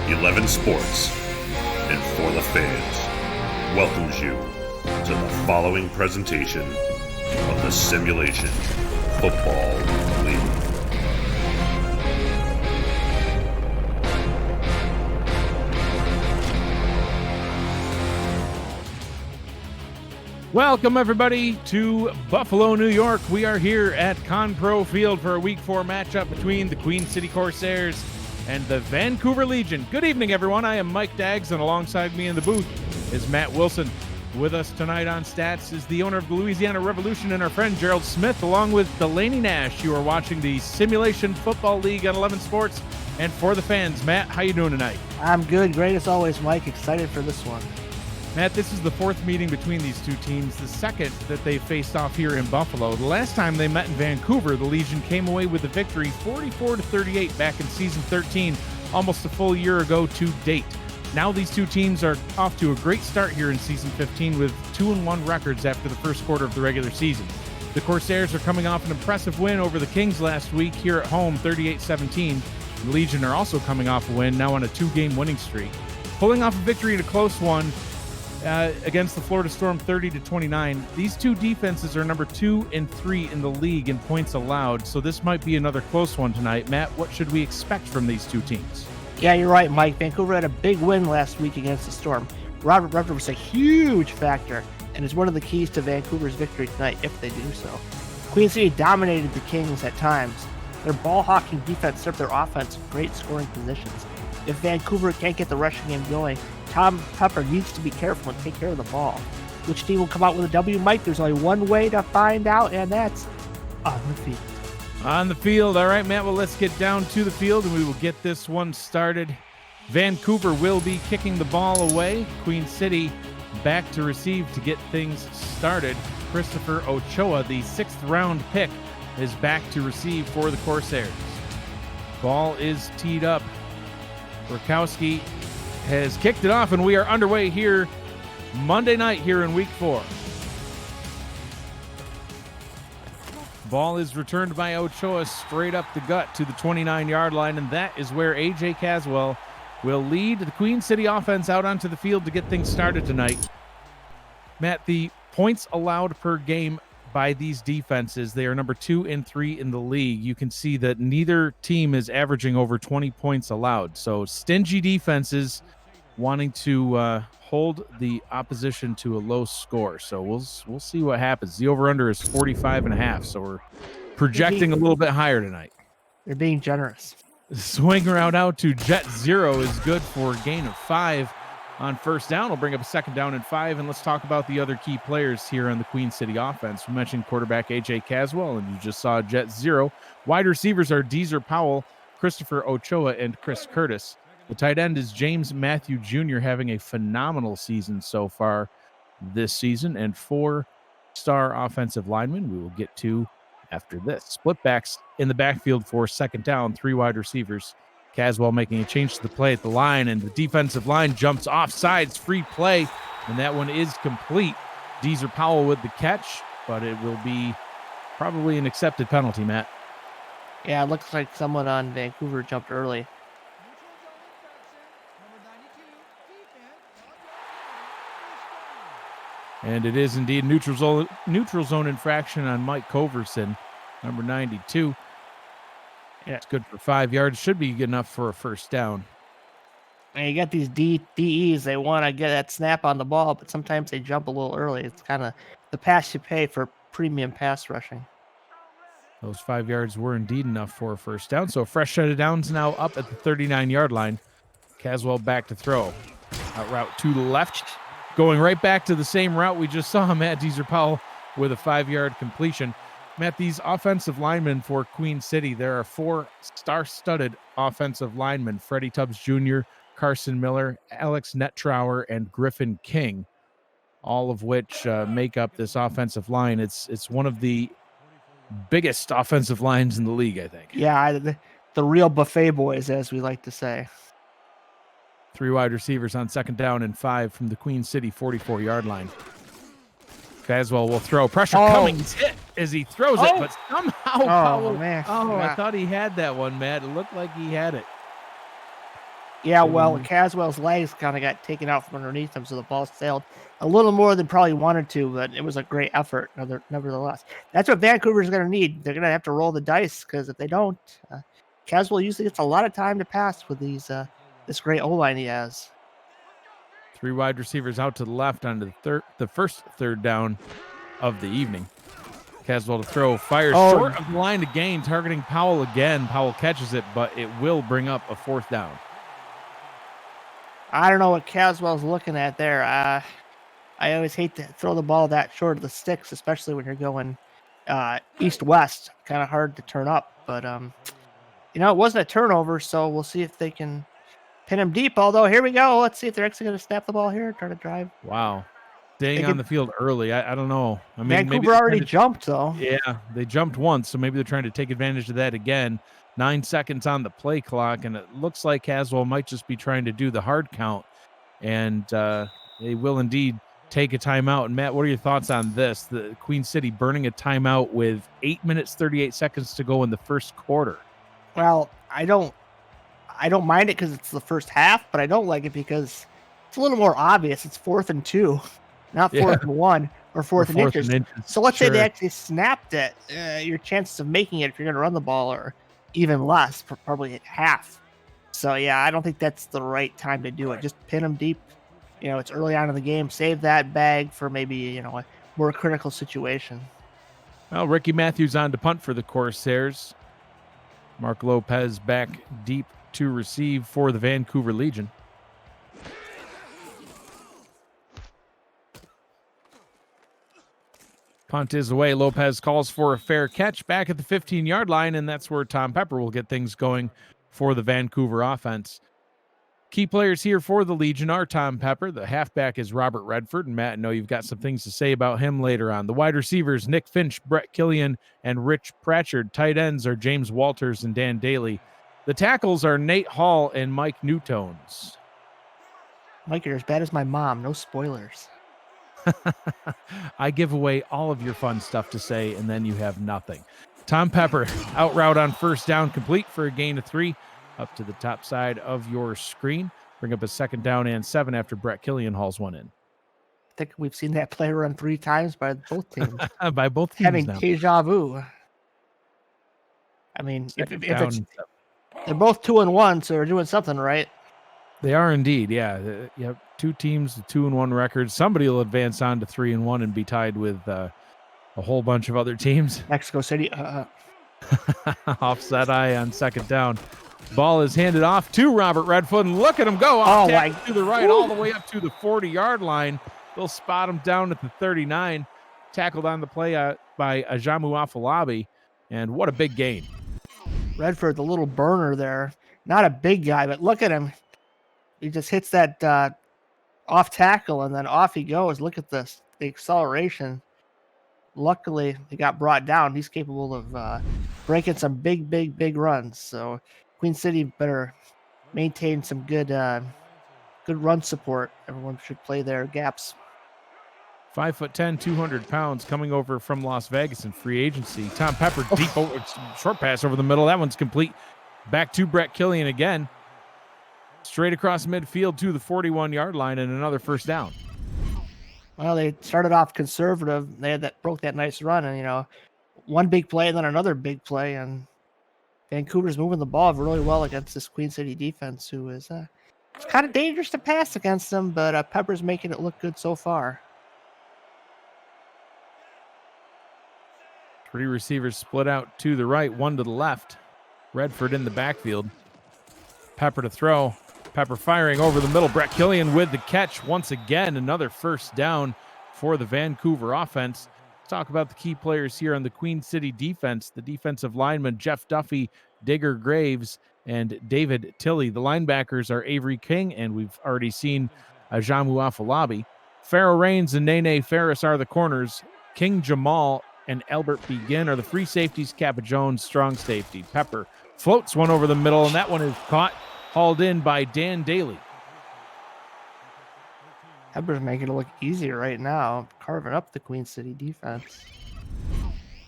11 Sports and For the Fans welcomes you to the following presentation of the Simulation Football League. Welcome, everybody, to Buffalo, New York. We are here at Conpro Field for a Week 4 matchup between the Queen City Corsairs and the Vancouver Legion. Good evening, everyone. I am Mike Daggs, and alongside me in the booth is Matt Wilson. With us tonight on Stats is the owner of the Louisiana Revolution and our friend Gerald Smith, along with Delaney Nash. You are watching the Simulation Football League on 11 Sports and For the Fans. Matt, how you doing tonight? I'm good. Great as always, Mike. Excited for this one. Matt, this is the fourth meeting between these two teams, the second that they faced off here in Buffalo. The last time they met in Vancouver, the Legion came away with a victory 44-38 back in season 13, almost a full year ago to date. Now these two teams are off to a great start here in season 15 with 2-1 records after the first quarter of the regular season. The Corsairs are coming off an impressive win over the Kings last week here at home, 38-17. The Legion are also coming off a win, now on a 2-game winning streak. Pulling off a victory in a close one against the Florida Storm 30-29. These two defenses are number 2 and 3 in the league in points allowed, so this might be another close one tonight. Matt, what should we expect from these two teams? Yeah, you're right, Mike. Vancouver had a big win last week against the Storm. Robert Redford was a huge factor and is one of the keys to Vancouver's victory tonight if they do so. Queen City dominated the Kings at times. Their ball-hawking defense served their offense in great scoring positions. If Vancouver can't get the rushing game going, Tom Pepper needs to be careful and take care of the ball. Which team will come out with a W, Mike? There's only one way to find out, and that's on the field. On the field. All right, Matt, well, let's get down to the field, and we will get this one started. Vancouver will be kicking the ball away. Queen City back to receive to get things started. Christopher Ochoa, the 6th-round pick, is back to receive for the Corsairs. Ball is teed up. Rakowski has kicked it off, and we are underway here Monday night here in Week 4. Ball is returned by Ochoa straight up the gut to the 29-yard line, and that is where A.J. Caswell will lead the Queen City offense out onto the field to get things started tonight. Matt, the points allowed per game by these defenses, they are number 2 and 3 in the league. You can see that neither team is averaging over 20 points allowed. So stingy defenses wanting to hold the opposition to a low score. So we'll see what happens. The over-under is 45.5, so we're projecting a little bit higher tonight. They're being generous. Swing route out to Jet 0 is good for a gain of 5 on first down. We'll bring up a 2nd down and 5, and let's talk about the other key players here on the Queen City offense. We mentioned quarterback A.J. Caswell, and you just saw Jet 0. Wide receivers are Deezer Powell, Christopher Ochoa, and Chris Curtis. The tight end is James Matthew Jr., having a phenomenal season so far this season, and 4-star offensive linemen we will get to after this. Split backs in the backfield for 2nd down, 3 wide receivers. Caswell making a change to the play at the line, and the defensive line jumps off sides, free play, and that one is complete. Deezer Powell with the catch, but it will be probably an accepted penalty, Matt. Yeah, it looks like someone on Vancouver jumped early. And it is indeed neutral zone infraction on Mike Coverson, number 92. Yeah, it's good for 5 yards. Should be good enough for a first down. And you got these DEs, they want to get that snap on the ball, but sometimes they jump a little early. It's kind of the pass you pay for premium pass rushing. Those 5 yards were indeed enough for a first down. So a fresh set of downs now up at the 39-yard line. Caswell back to throw. Out route to the left. Going right back to the same route we just saw, Matt Deezer Powell with a 5-yard completion. Matt, these offensive linemen for Queen City, there are 4 star-studded offensive linemen: Freddie Tubbs Jr., Carson Miller, Alex Nettrower, and Griffin King, all of which make up this offensive line. It's one of the biggest offensive lines in the league, I think. Yeah, the real buffet boys, as we like to say. 3 wide receivers on 2nd down and 5 from the Queen City 44-yard line. Caswell will throw. Pressure coming. He's hit as he throws it, but somehow man. I thought he had that one, Matt. It looked like he had it. Yeah, well, Caswell's legs kind of got taken out from underneath him, so the ball sailed a little more than probably wanted to, but it was a great effort nevertheless. That's what Vancouver's going to need. They're going to have to roll the dice, because if they don't, Caswell usually gets a lot of time to pass with this great O-line he has. 3 wide receivers out to the left on the first third down of the evening. Caswell to throw, fires short of the line to gain, targeting Powell again. Powell catches it, but it will bring up a 4th down. I don't know what Caswell's looking at there. I always hate to throw the ball that short of the sticks, especially when you're going east-west. Kind of hard to turn up, but it wasn't a turnover, so we'll see if they can pin him deep. Although, here we go. Let's see if they're actually going to snap the ball here, try to drive. Wow. Staying on the field early. I don't know. I mean, Vancouver already jumped, though. Yeah, they jumped once, so maybe they're trying to take advantage of that again. 9 seconds on the play clock, and it looks like Caswell might just be trying to do the hard count, and they will indeed take a timeout. And Matt, what are your thoughts on this? The Queen City burning a timeout with 8 minutes 38 seconds to go in the first quarter. Well, I don't mind it because it's the first half, but I don't like it because it's a little more obvious. It's 4th and 2, not 4th and 1 or 4th and inches. So let's say they actually snapped it. Your chances of making it if you're going to run the ball are even less, probably at half. So yeah, I don't think that's the right time to do it. Just pin them deep. It's early on in the game. Save that bag for maybe a more critical situation. Well, Ricky Matthews on to punt for the Corsairs. Mark Lopez back deep to receive for the Vancouver Legion. Punt is away. Lopez calls for a fair catch back at the 15-yard line, and that's where Tom Pepper will get things going for the Vancouver offense. Key players here for the Legion are Tom Pepper. The halfback is Robert Redford, and Matt, I know you've got some things to say about him later on. The wide receivers, Nick Finch, Brett Killian, and Rich Pratchard. Tight ends are James Walters and Dan Daly. The tackles are Nate Hall and Mike Newtones. Mike, you're as bad as my mom. No spoilers. I give away all of your fun stuff to say, and then you have nothing. Tom Pepper, out route on first down, complete for a gain of 3. Up to the top side of your screen. Bring up a 2nd down and 7 after Brett Killian hauls one in. I think we've seen that play run 3 times by both teams. By both teams having now. Deja vu. I mean, if it's, they're both 2-1, so they're doing something right. They are indeed, yeah. You have 2 teams, 2-1 records. Somebody will advance on to 3-1 and be tied with a whole bunch of other teams. Mexico City. Offset eye on 2nd down. Ball is handed off to Robert Redfoot, and look at him go off to the right, all the way up to the 40-yard line. They'll spot him down at the 39. Tackled on the play by Ajamu Afolabi, and what a big gain. Redford, the little burner there. Not a big guy, but look at him. He just hits that off tackle, and then off he goes. Look at this, the acceleration. Luckily, he got brought down. He's capable of breaking some big runs. So Queen City better maintain some good run support. Everyone should play their gaps. 5'10", 200 pounds, coming over from Las Vegas in free agency. Tom Pepper, deep short pass over the middle. That one's complete. Back to Brett Killian again. Straight across midfield to the 41-yard line, and another 1st down. Well, they started off conservative. They had broke that nice run, and one big play and then another big play, and Vancouver's moving the ball really well against this Queen City defense, who is it's kind of dangerous to pass against them, but Pepper's making it look good so far. 3 receivers split out to the right, 1 to the left. Redford in the backfield. Pepper to throw. Pepper firing over the middle. Brett Killian with the catch. Once again, another 1st down for the Vancouver offense. Let's talk about the key players here on the Queen City defense. The defensive linemen, Jeff Duffy, Digger Graves, and David Tilley. The linebackers are Avery King, and we've already seen Ajamu Afolabi. Pharaoh Rains and Nene Ferris are the corners. King Jamal and Albert Begin are the free safeties. Kappa Jones, strong safety. Pepper floats one over the middle, and that one is caught, hauled in by Dan Daly. Pepper's making it look easier right now, carving up the Queen City defense.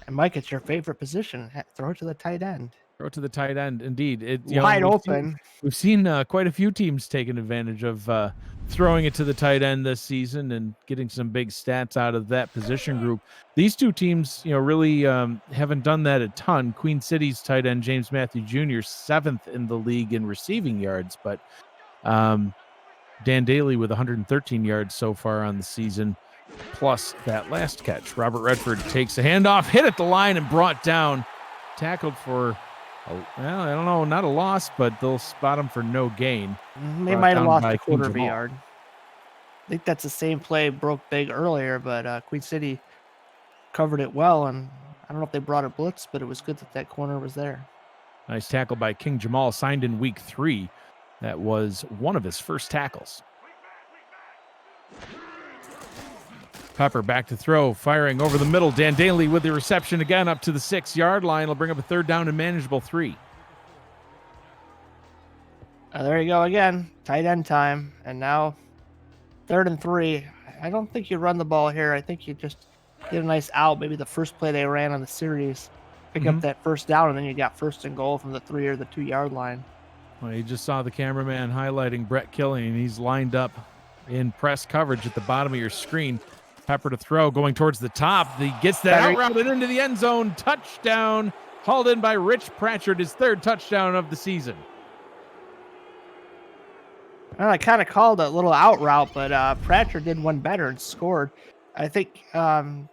And Mike, it's your favorite position. Throw it to the tight end. Throw to the tight end. Indeed. Wide open. We've seen quite a few teams taking advantage of throwing it to the tight end this season and getting some big stats out of that position group. These two teams, really haven't done that a ton. Queen City's tight end, James Matthew Jr., 7th in the league in receiving yards, but Dan Daly with 113 yards so far on the season, plus that last catch. Robert Redford takes a handoff, hit at the line, and brought down. Tackled for, I don't know, not a loss, but they'll spot him for no gain. They might have lost a quarter of a yard. I think that's the same play broke big earlier, but Queen City covered it well, and I don't know if they brought a blitz, but it was good that that corner was there. Nice tackle by King Jamal, signed in week 3. That was one of his first tackles. Pepper back to throw, firing over the middle. Dan Daly with the reception again up to the 6-yard line. Will bring up a 3rd down and manageable 3. There you go again. Tight end time. And now 3rd and 3. I don't think you run the ball here. I think you just get a nice out. Maybe the first play they ran on the series. Pick up that 1st down, and then you got 1st and goal from the 3 or the 2-yard line. Well, you just saw the cameraman highlighting Brett Killian. He's lined up in press coverage at the bottom of your screen. Pepper to throw, going towards the top. He gets that out route and into the end zone. Touchdown, hauled in by Rich Pratchard, his 3rd touchdown of the season. Well, I kind of called a little out route, but Pratchard did one better and scored. I think I don't know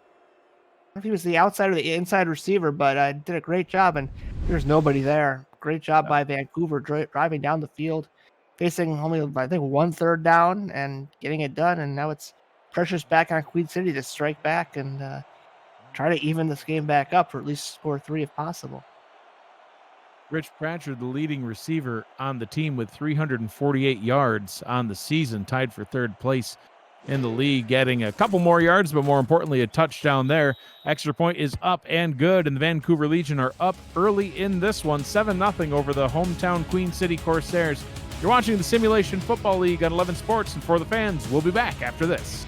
if he was the outside or the inside receiver, but did a great job, and there's nobody there. Great job by Vancouver driving down the field, facing only, I think, 1 3rd down and getting it done, and now it's pressure's back on Queen City to strike back and try to even this game back up, or at least score 3 if possible. Rich Pratchard, the leading receiver on the team with 348 yards on the season, tied for 3rd place in the league, getting a couple more yards, but more importantly, a touchdown there. Extra point is up and good, and the Vancouver Legion are up early in this one, 7-0 over the hometown Queen City Corsairs. You're watching the Simulation Football League on 11 Sports and For the Fans. We'll be back after this.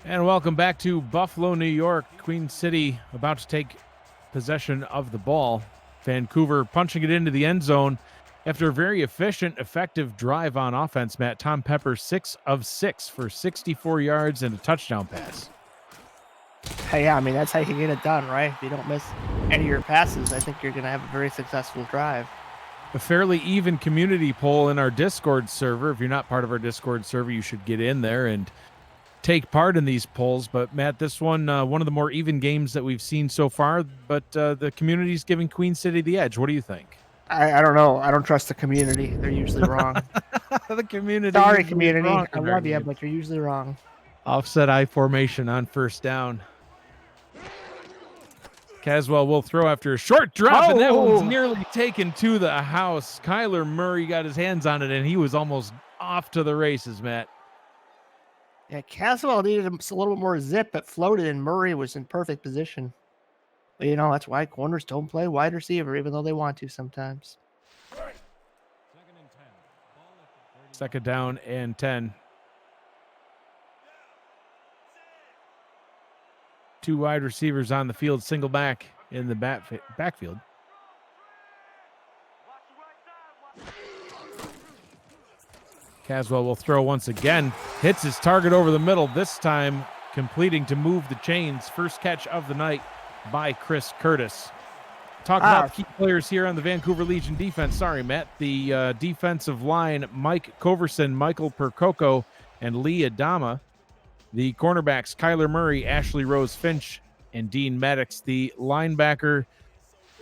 And welcome back to Buffalo, New York. Queen City about to take possession of the ball. Vancouver punching it into the end zone after a very efficient, effective drive on offense, Matt. Tom Pepper, 6 of 6 for 64 yards and a touchdown pass. Hey, yeah, I mean, that's how you get it done, right? If you don't miss any of your passes, I think you're going to have a very successful drive. A fairly even community poll in our Discord server. If you're not part of our Discord server, you should get in there and take part in these polls. But Matt, this one of the more even games that we've seen so far, but the community's giving Queen City the edge. What do you think? I don't know. I don't trust the community. They're usually wrong. The community. Sorry, community. I love you, but you're usually wrong. Offset I formation on 1st down. Caswell will throw after a short drop, and that one's nearly taken to the house. Kyler Murray got his hands on it, and he was almost off to the races, Matt. Yeah, Caswell needed a little bit more zip. It floated, and Murray was in perfect position. But, that's why corners don't play wide receiver, even though they want to sometimes. 2nd down and 10. 2 wide receivers on the field, single back in the backfield. Caswell will throw once again. Hits his target over the middle, this time completing to move the chains. First catch of the night by Chris Curtis. Talk about the key players here on the Vancouver Legion defense. Sorry, Matt. The defensive line, Mike Coverson, Michael Percoco, and Lee Adama. The cornerbacks, Kyler Murray, Ashley Rose Finch, and Dean Maddox. The linebacker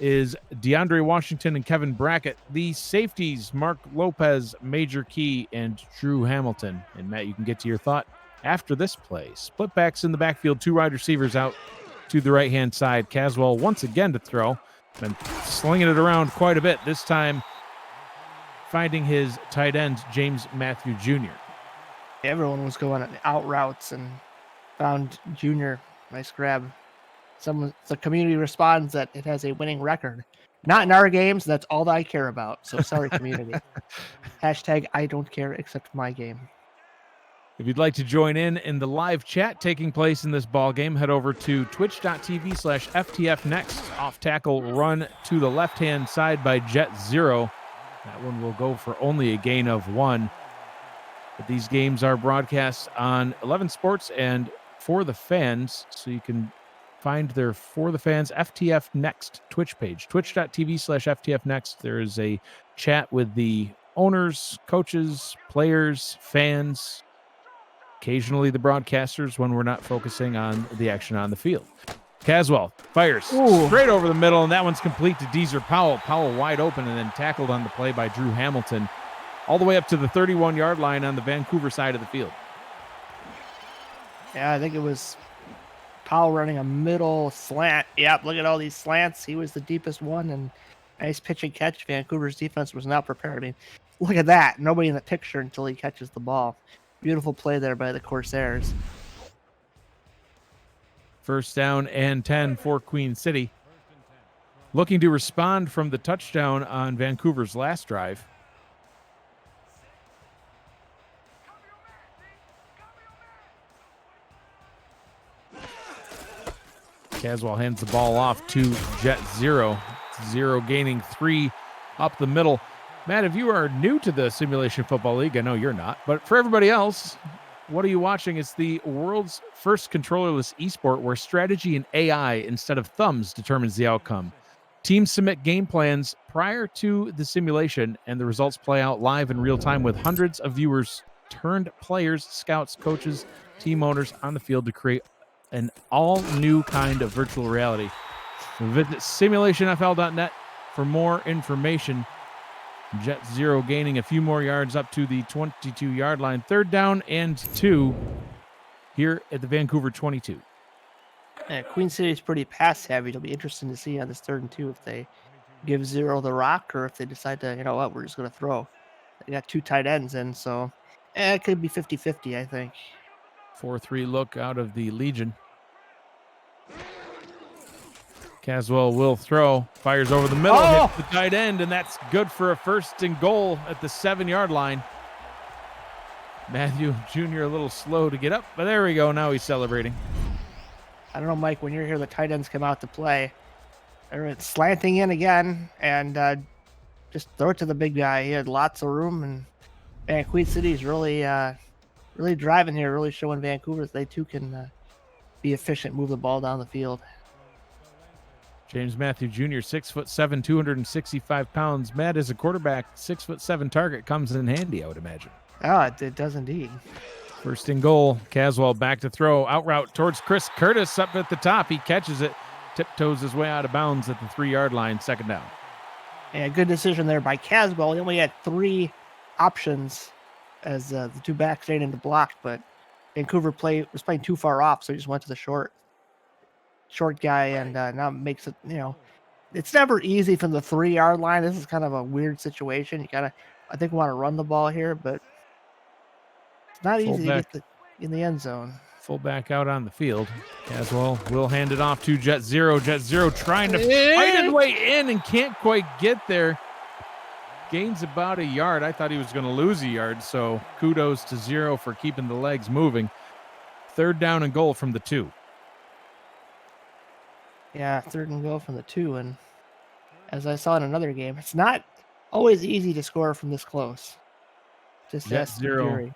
is DeAndre Washington and Kevin Brackett. The safeties, Mark Lopez, Major Key, and Drew Hamilton. And Matt, you can get to your thought after this play. Split backs in the backfield, 2 wide receivers out to the right-hand side. Caswell once again to throw. Been slinging it around quite a bit. This time finding his tight end, James Matthew Jr. Everyone was going out routes and found Junior. Nice grab. The community responds that it has a winning record. Not in our games. That's all that I care about. So sorry, community. Hashtag I don't care except my game. If you'd like to join in the live chat taking place in this ball game, head over to twitch.tv/FTFnext. Off tackle run to the left-hand side by Jet Zero. That one will go for only a gain of 1. But these games are broadcast on 11 Sports and For the Fans, so you can find their For the Fans FTF Next Twitch page, twitch.tv/FTF Next. There is a chat with the owners, coaches, players, fans, occasionally the broadcasters when we're not focusing on the action on the field. Caswell fires straight over the middle, and that one's complete to Deezer Powell. Powell wide open and then tackled on the play by Drew Hamilton all the way up to the 31-yard line on the Vancouver side of the field. Yeah, I think it was Powell running a middle slant. Yep, look at all these slants. He was the deepest one, and nice pitch and catch. Vancouver's defense was not prepared. I mean, look at that. Nobody in the picture until he catches the ball. Beautiful play there by the Corsairs. First down and 10 for Queen City. Looking to respond from the touchdown on Vancouver's last drive. Caswell hands the ball off to Jet Zero. Zero gaining 3 up the middle. Matt, if you are new to the Simulation Football League, I know you're not, but for everybody else, what are you watching? It's the world's first controllerless esport where strategy and AI instead of thumbs determines the outcome. Teams submit game plans prior to the simulation, and the results play out live in real time with hundreds of viewers turned players, scouts, coaches, team owners on the field to create an all-new kind of virtual reality. Visit simulationfl.net for more information. Jet Zero gaining a few more yards up to the 22-yard line. Third down and 2 here at the Vancouver 22. Yeah, Queen City is pretty pass heavy. It'll be interesting to see on this 3rd and 2 if they give Zero the rock or if they decide to, you know what, we're just going to throw. They got 2 tight ends in, so it could be 50-50, I think. 4-3 look out of the Legion. Caswell will throw, fires over the middle, hits the tight end, and that's good for a 1st and goal at the 7-yard line. Matthew Jr. a little slow to get up, but there we go. Now he's celebrating. I don't know, Mike, when you're here, the tight ends come out to play. They're slanting in again, and just throw it to the big guy. He had lots of room, and man, Queen City's really driving here, really showing Vancouver that they too can be efficient, move the ball down the field. James Matthew Jr., 6'7", 265 pounds. Matt, as a quarterback, 6'7" target comes in handy, I would imagine. Oh, it does indeed. 1st and goal. Caswell back to throw. Out route towards Chris Curtis up at the top. He catches it, tiptoes his way out of bounds at the 3-yard line. 2nd down. Yeah, good decision there by Caswell. He only had 3 options as the 2 backs stayed in the block, but Vancouver was playing too far off, so he just went to the short guy, and now makes it, it's never easy from the 3-yard line. This is kind of a weird situation. I think, want to run the ball here, but it's not easy to get in the end zone. Fullback out on the field. Caswell will hand it off to Jet Zero. Jet Zero trying to fight his way in and can't quite get there. Gains about a yard. I thought he was going to lose a yard, so kudos to Zero for keeping the legs moving. 3rd down and goal from the 2. Yeah, 3rd and goal from the 2, and as I saw in another game, it's not always easy to score from this close. Just Jet ask Zero Fury.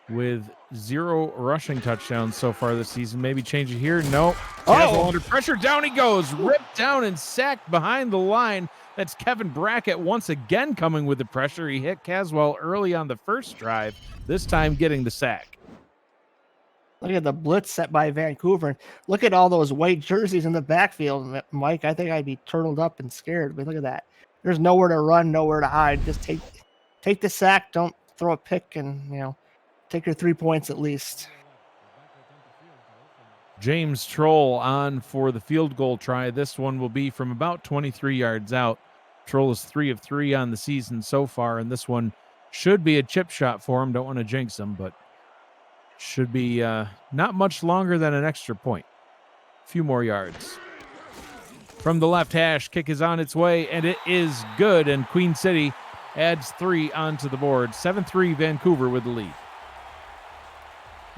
with 0 rushing touchdowns so far this season. Maybe change it here. No. Caswell under pressure. Down he goes. Ripped down and sacked behind the line. That's Kevin Brackett once again coming with the pressure. He hit Caswell early on the first drive, this time getting the sack. Look at the blitz set by Vancouver. Look at all those white jerseys in the backfield, Mike. I think I'd be turtled up and scared. But look at that. There's nowhere to run, nowhere to hide. Just take the sack. Don't throw a pick, and take your 3 points at least. James Troll on for the field goal try. This one will be from about 23 yards out. Troll is 3 of 3 on the season so far, and this one should be a chip shot for him. Don't want to jinx him, but should be not much longer than an extra point. A few more yards. From the left hash, kick is on its way, and it is good, and Queen City adds 3 onto the board. 7-3 Vancouver with the lead.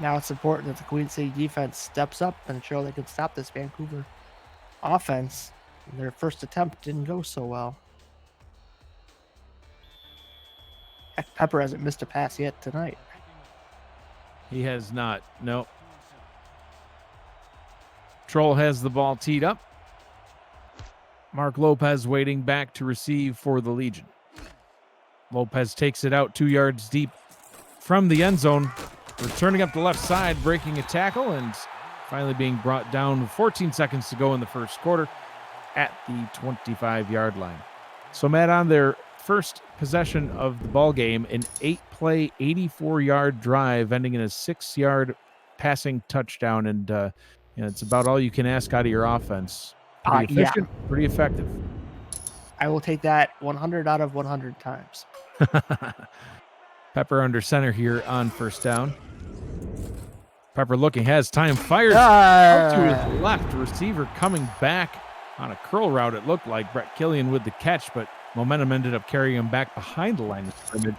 Now it's important that the Queen City defense steps up and show they can stop this Vancouver offense. Their first attempt didn't go so well. Heck, Pepper hasn't missed a pass yet tonight. He has not. No. Troll has the ball teed up. Mark Lopez waiting back to receive for the Legion. Lopez takes it out 2 yards deep from the end zone. Returning up the left side, breaking a tackle, and finally being brought down with 14 seconds to go in the first quarter at the 25-yard line. So, Matt, on their first possession of the ball game, an 8-play, 84-yard drive ending in a 6-yard passing touchdown, and it's about all you can ask out of your offense. Pretty efficient, pretty effective. I will take that 100 out of 100 times. Pepper under center here on first down. Pepper looking, has time, fires out to his left. Receiver coming back on a curl route, it looked like. Brett Killian with the catch, but momentum ended up carrying him back behind the line of scrimmage.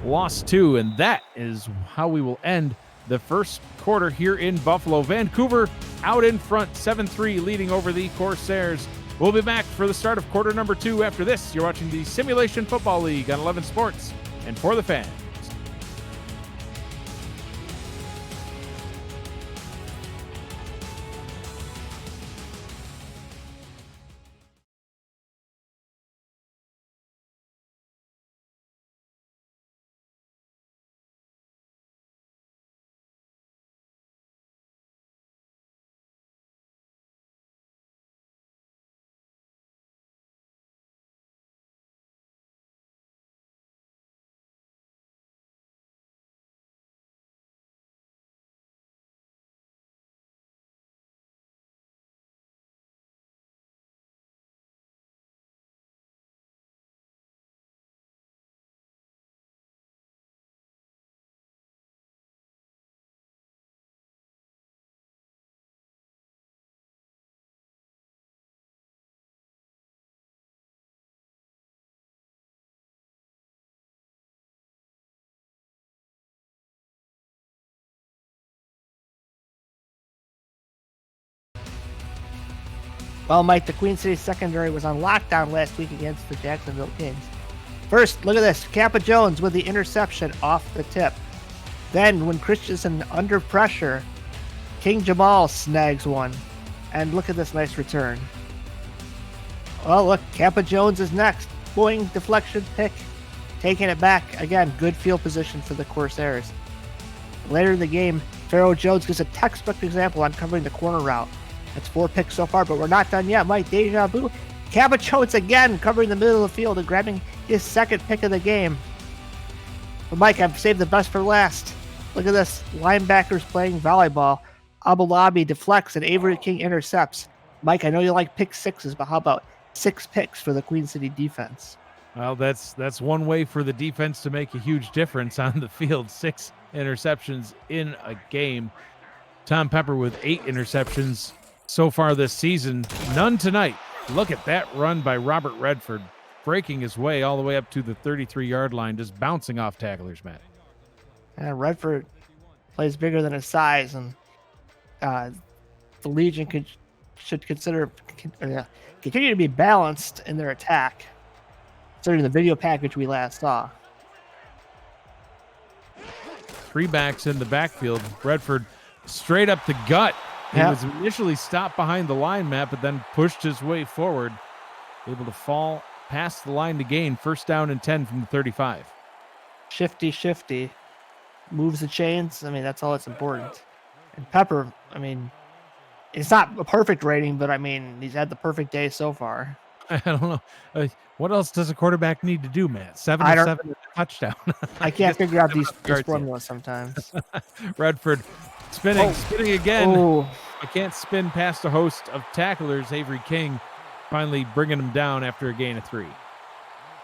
Lost 2, and that is how we will end the first quarter here in Buffalo. Vancouver out in front, 7-3, leading over the Corsairs. We'll be back for the start of quarter number 2 after this. You're watching the Simulation Football League on 11 Sports and For the Fans. Well, Mike, the Queen City secondary was on lockdown last week against the Jacksonville Kings. First, look at this. Kappa Jones with the interception off the tip. Then, when Christensen under pressure, King Jamal snags one. And look at this nice return. Well, look, Kappa Jones is next. Boing, deflection, pick. Taking it back. Again, good field position for the Corsairs. Later in the game, Pharaoh Jones gives a textbook example on covering the corner route. That's 4 picks so far, but we're not done yet. Mike, deja vu. Kappa Jones again covering the middle of the field and grabbing his second pick of the game. But Mike, I've saved the best for last. Look at this. Linebackers playing volleyball. Abulabi deflects and Avery King intercepts. Mike, I know you like pick sixes, but how about 6 picks for the Queen City defense? Well, that's one way for the defense to make a huge difference on the field. 6 interceptions in a game. Tom Pepper with 8 interceptions so far this season. None tonight. Look at that run by Robert Redford, breaking his way all the way up to the 33-yard line, just bouncing off tacklers, Matt. And Redford plays bigger than his size, and the Legion should continue to be balanced in their attack, considering the video package we last saw. three backs in the backfield. Redford straight up the gut. He was initially stopped behind the line, Matt, but then pushed his way forward, able to fall past the line to gain. First down and 10 from the 35. Shifty. Moves the chains. I mean, that's all that's important. And Pepper, I mean, it's not a perfect rating, but I mean, he's had the perfect day so far. I don't know. What else does a quarterback need to do, Matt? 7 I of don't- 7 and a touchdown. I can't figure out these yards formulas sometimes. Redford spinning again. Oh, I can't spin past a host of tacklers. Avery King finally bringing him down after a gain of 3.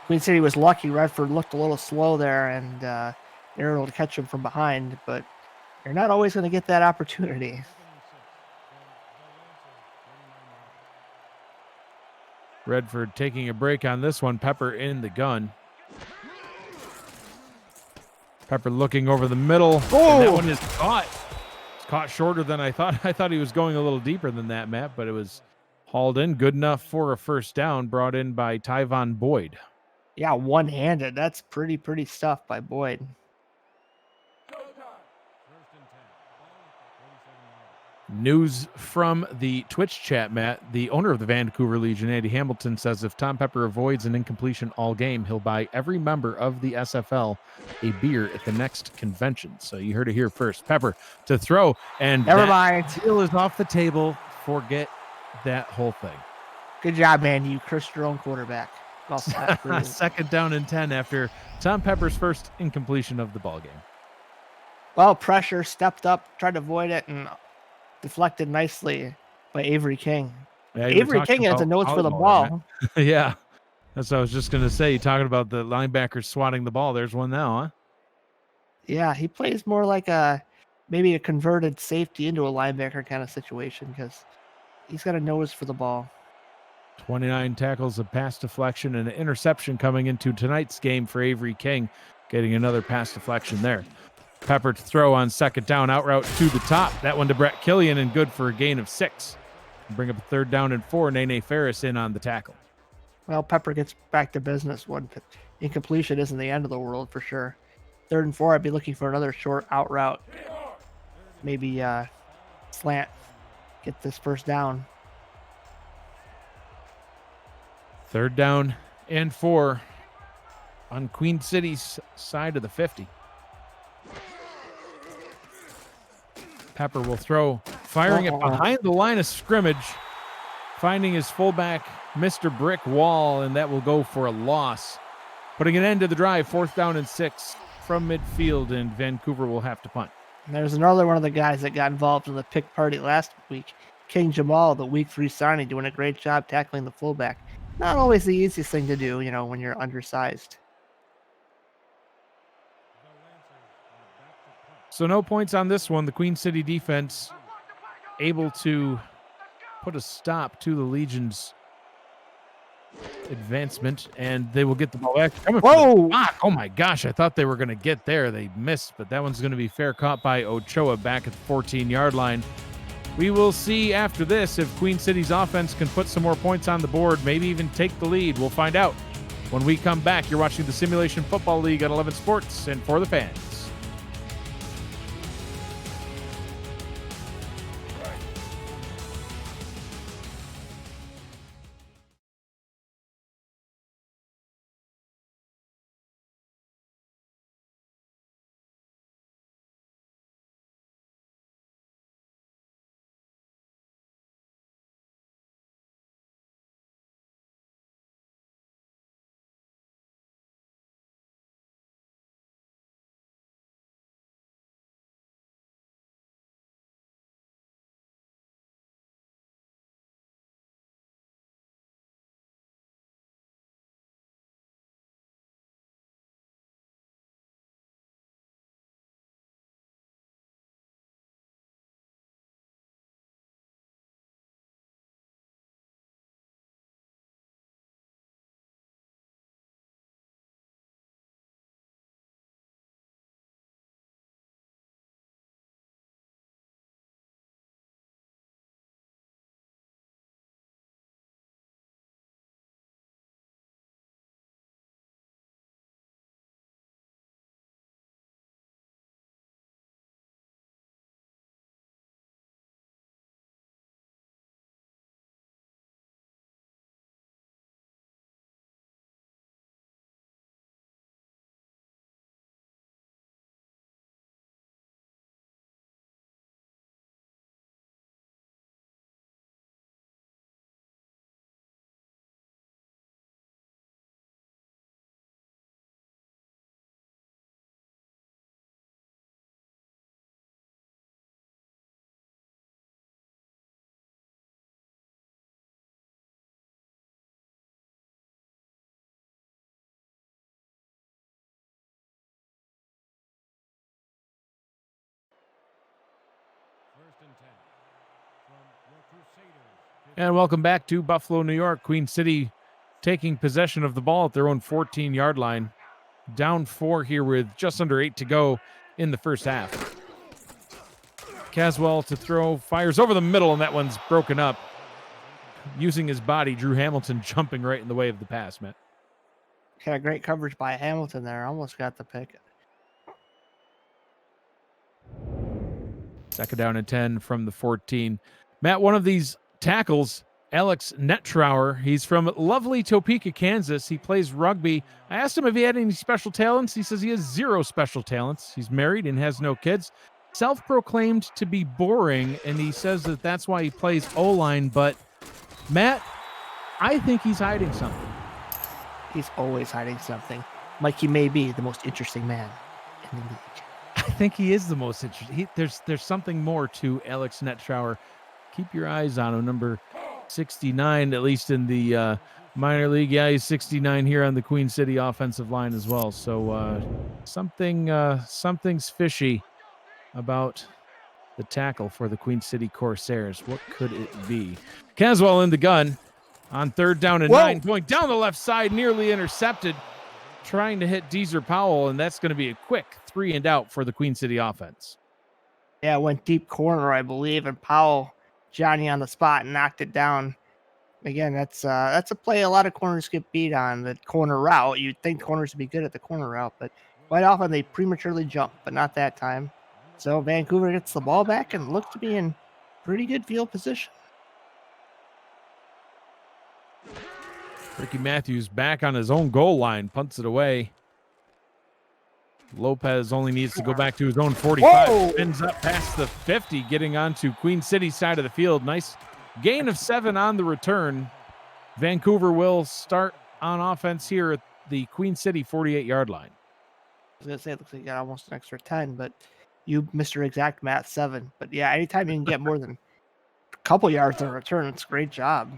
Queen City was lucky. Redford looked a little slow there, and they were able to catch him from behind, but you're not always going to get that opportunity. Redford taking a break on this one. Pepper in the gun. Pepper looking over the middle. Oh! That one is caught. It's caught shorter than I thought. I thought he was going a little deeper than that, Matt, but it was hauled in. Good enough for a first down, brought in by Tyvon Boyd. Yeah, one-handed. That's pretty stuff by Boyd. News from the Twitch chat, Matt. The owner of the Vancouver Legion, Andy Hamilton, says if Tom Pepper avoids an incompletion all game, he'll buy every member of the SFL a beer at the next convention. So you heard it here first. Pepper to throw, and Never mind. Deal is off the table. Forget that whole thing. Good job, man. You cursed your own quarterback. Well, Second down and 10 after Tom Pepper's first incompletion of the ball game. Well, pressure, stepped up, tried to avoid it, and deflected nicely by Avery King. Yeah, Avery King has the nose for the ball. Yeah, that's what I was just going to say. You're talking about the linebackers swatting the ball. There's one now, huh? Yeah, he plays more like maybe a converted safety into a linebacker kind of situation because he's got a nose for the ball. 29 tackles, a pass deflection, and an interception coming into tonight's game for Avery King, getting another pass deflection there. Pepper to throw on second down, out route to the top. That one to Brett Killian, and good for a gain of 6. Bring up a third down and 4. Nene Ferris in on the tackle. Well, Pepper gets back to business. One incompletion isn't the end of the world for sure. 3rd and 4, I'd be looking for another short out route. Maybe slant. Get this first down. 3rd down and 4 on Queen City's side of the 50. Pepper will throw, firing it behind the line of scrimmage, finding his fullback, Mr. Brick Wall, and that will go for a loss. Putting an end to the drive, 4th down and 6 from midfield, and Vancouver will have to punt. And there's another one of the guys that got involved in the pick party last week, King Jamal, the week 3 signing, doing a great job tackling the fullback. Not always the easiest thing to do, when you're undersized. So no points on this one. The Queen City defense able to put a stop to the Legion's advancement, and they will get the ball back. Whoa! Oh my gosh, I thought they were going to get there. They missed, but that one's going to be fair caught by Ochoa back at the 14-yard line. We will see after this if Queen City's offense can put some more points on the board, maybe even take the lead. We'll find out when we come back. You're watching the Simulation Football League on 11 Sports and For the Fans. And welcome back to Buffalo, New York. Queen City taking possession of the ball at their own 14-yard line. Down 4 here with just under 8 to go in the first half. Caswell to throw, fires over the middle, and that one's broken up. Using his body, Drew Hamilton jumping right in the way of the pass, Matt. Yeah, great coverage by Hamilton there. Almost got the pick. Second down and 10 from the 14. Matt, one of these tackles, Alex Nettrower, he's from lovely Topeka, Kansas. He plays rugby. I asked him if he had any special talents. He says he has 0 special talents. He's married and has no kids. Self-proclaimed to be boring, and he says that that's why he plays O-line. But, Matt, I think he's hiding something. He's always hiding something. Mikey may be the most interesting man in the league. I think he is the most interesting. There's something more to Alex Nettrower. Keep your eyes on him. Number 69, at least in the minor league. Yeah, he's 69 here on the Queen City offensive line as well. So something's fishy about the tackle for the Queen City Corsairs. What could it be? Caswell in the gun on 3rd down and 9, going down the left side, nearly intercepted, trying to hit Deezer Powell, and that's going to be a quick 3 and out for the Queen City offense. Yeah, it went deep corner, I believe, and Powell, Johnny on the spot, knocked it down. Again, that's a play a lot of corners get beat on, the corner route. You'd think corners would be good at the corner route, but quite often they prematurely jump, but not that time. So Vancouver gets the ball back and looks to be in pretty good field position. Ricky Matthews back on his own goal line, punts it away. Lopez only needs to go back to his own 45. Spins up past the 50, getting onto Queen City side of the field. Nice gain of 7 on the return. Vancouver will start on offense here at the Queen City 48-yard line. I was going to say it looks like you got almost an extra 10, but you, Mr. Exact Math, 7. But yeah, anytime you can get more than a couple yards on return, it's a great job.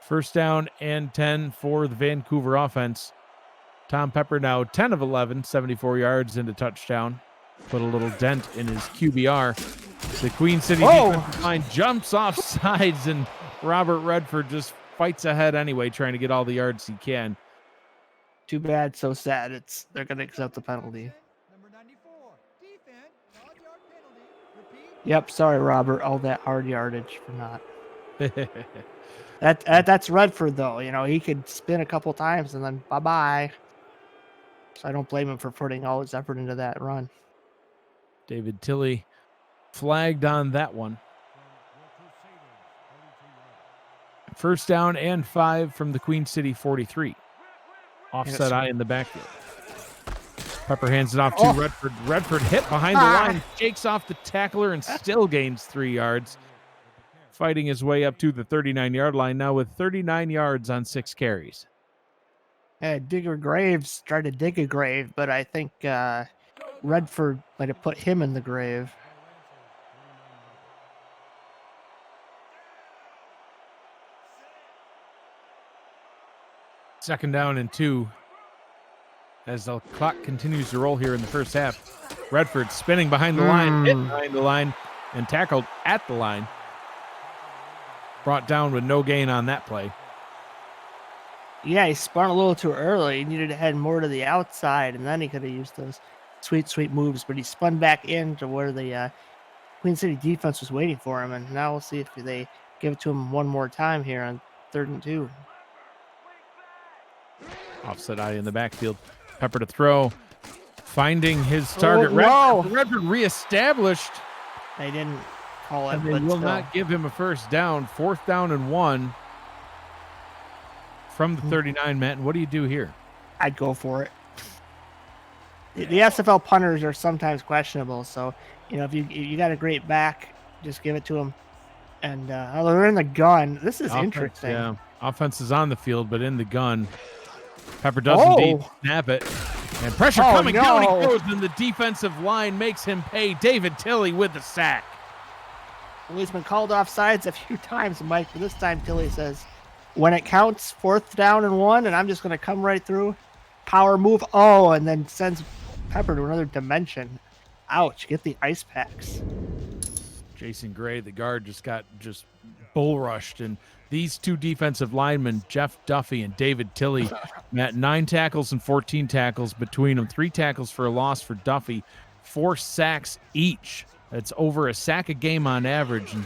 First down and 10 for the Vancouver offense. Tom Pepper now 10 of 11, 74 yards into touchdown. Put a little dent in his QBR. The Queen City defensive line jumps off sides, and Robert Redford just fights ahead anyway, trying to get all the yards he can. Too bad, so sad. They're going to accept the penalty. Number 94, defense, hard yard penalty. Repeat. Yep, sorry, Robert. All that hard yardage for not. That's Redford, though. You know, he could spin a couple times and then bye-bye. So I don't blame him for putting all his effort into that run. David Tilley flagged on that one. First down and 5 from the Queen City 43. Offset eye in the backfield. Pepper hands it off to Redford. Redford hit behind the line, shakes off the tackler, and still gains 3 yards. Fighting his way up to the 39-yard line now with 39 yards on 6 carries. Yeah, Digger Graves tried to dig a grave, but I think Redford might have put him in the grave. Second down and 2 as the clock continues to roll here in the first half. Redford spinning behind the line, hit behind the line, and tackled at the line. Brought down with no gain on that play. Yeah, he spun a little too early. He needed to head more to the outside, and then he could have used those sweet moves. But he spun back into where the Queen City defense was waiting for him. And now we'll see if they give it to him one more time here on 3rd and 2. Offset eye in the backfield. Pepper to throw. Finding his target. Redford reestablished. They didn't call it. And they will not give him a first down. 4th down and 1 from the 39, Matt. And what do you do here? I'd go for it. The SFL punters are sometimes questionable. So, you know, if you got a great back, just give it to them. And they're in the gun. This is interesting. Yeah. Offense is on the field, but in the gun. Pepper does indeed snap it. And pressure coming down. He goes, and the defensive line makes him pay. David Tilley with the sack. Well, he's been called off sides a few times, Mike, but this time Tilley says, when it counts, 4th down and 1, and I'm just going to come right through. Power move. And then sends Pepper to another dimension. Ouch, get the ice packs. Jason Gray, the guard, just got bull rushed. And these two defensive linemen, Jeff Duffy and David Tilley, met 9 tackles and 14 tackles between them. 3 tackles for a loss for Duffy, 4 sacks each. That's over a sack a game on average, and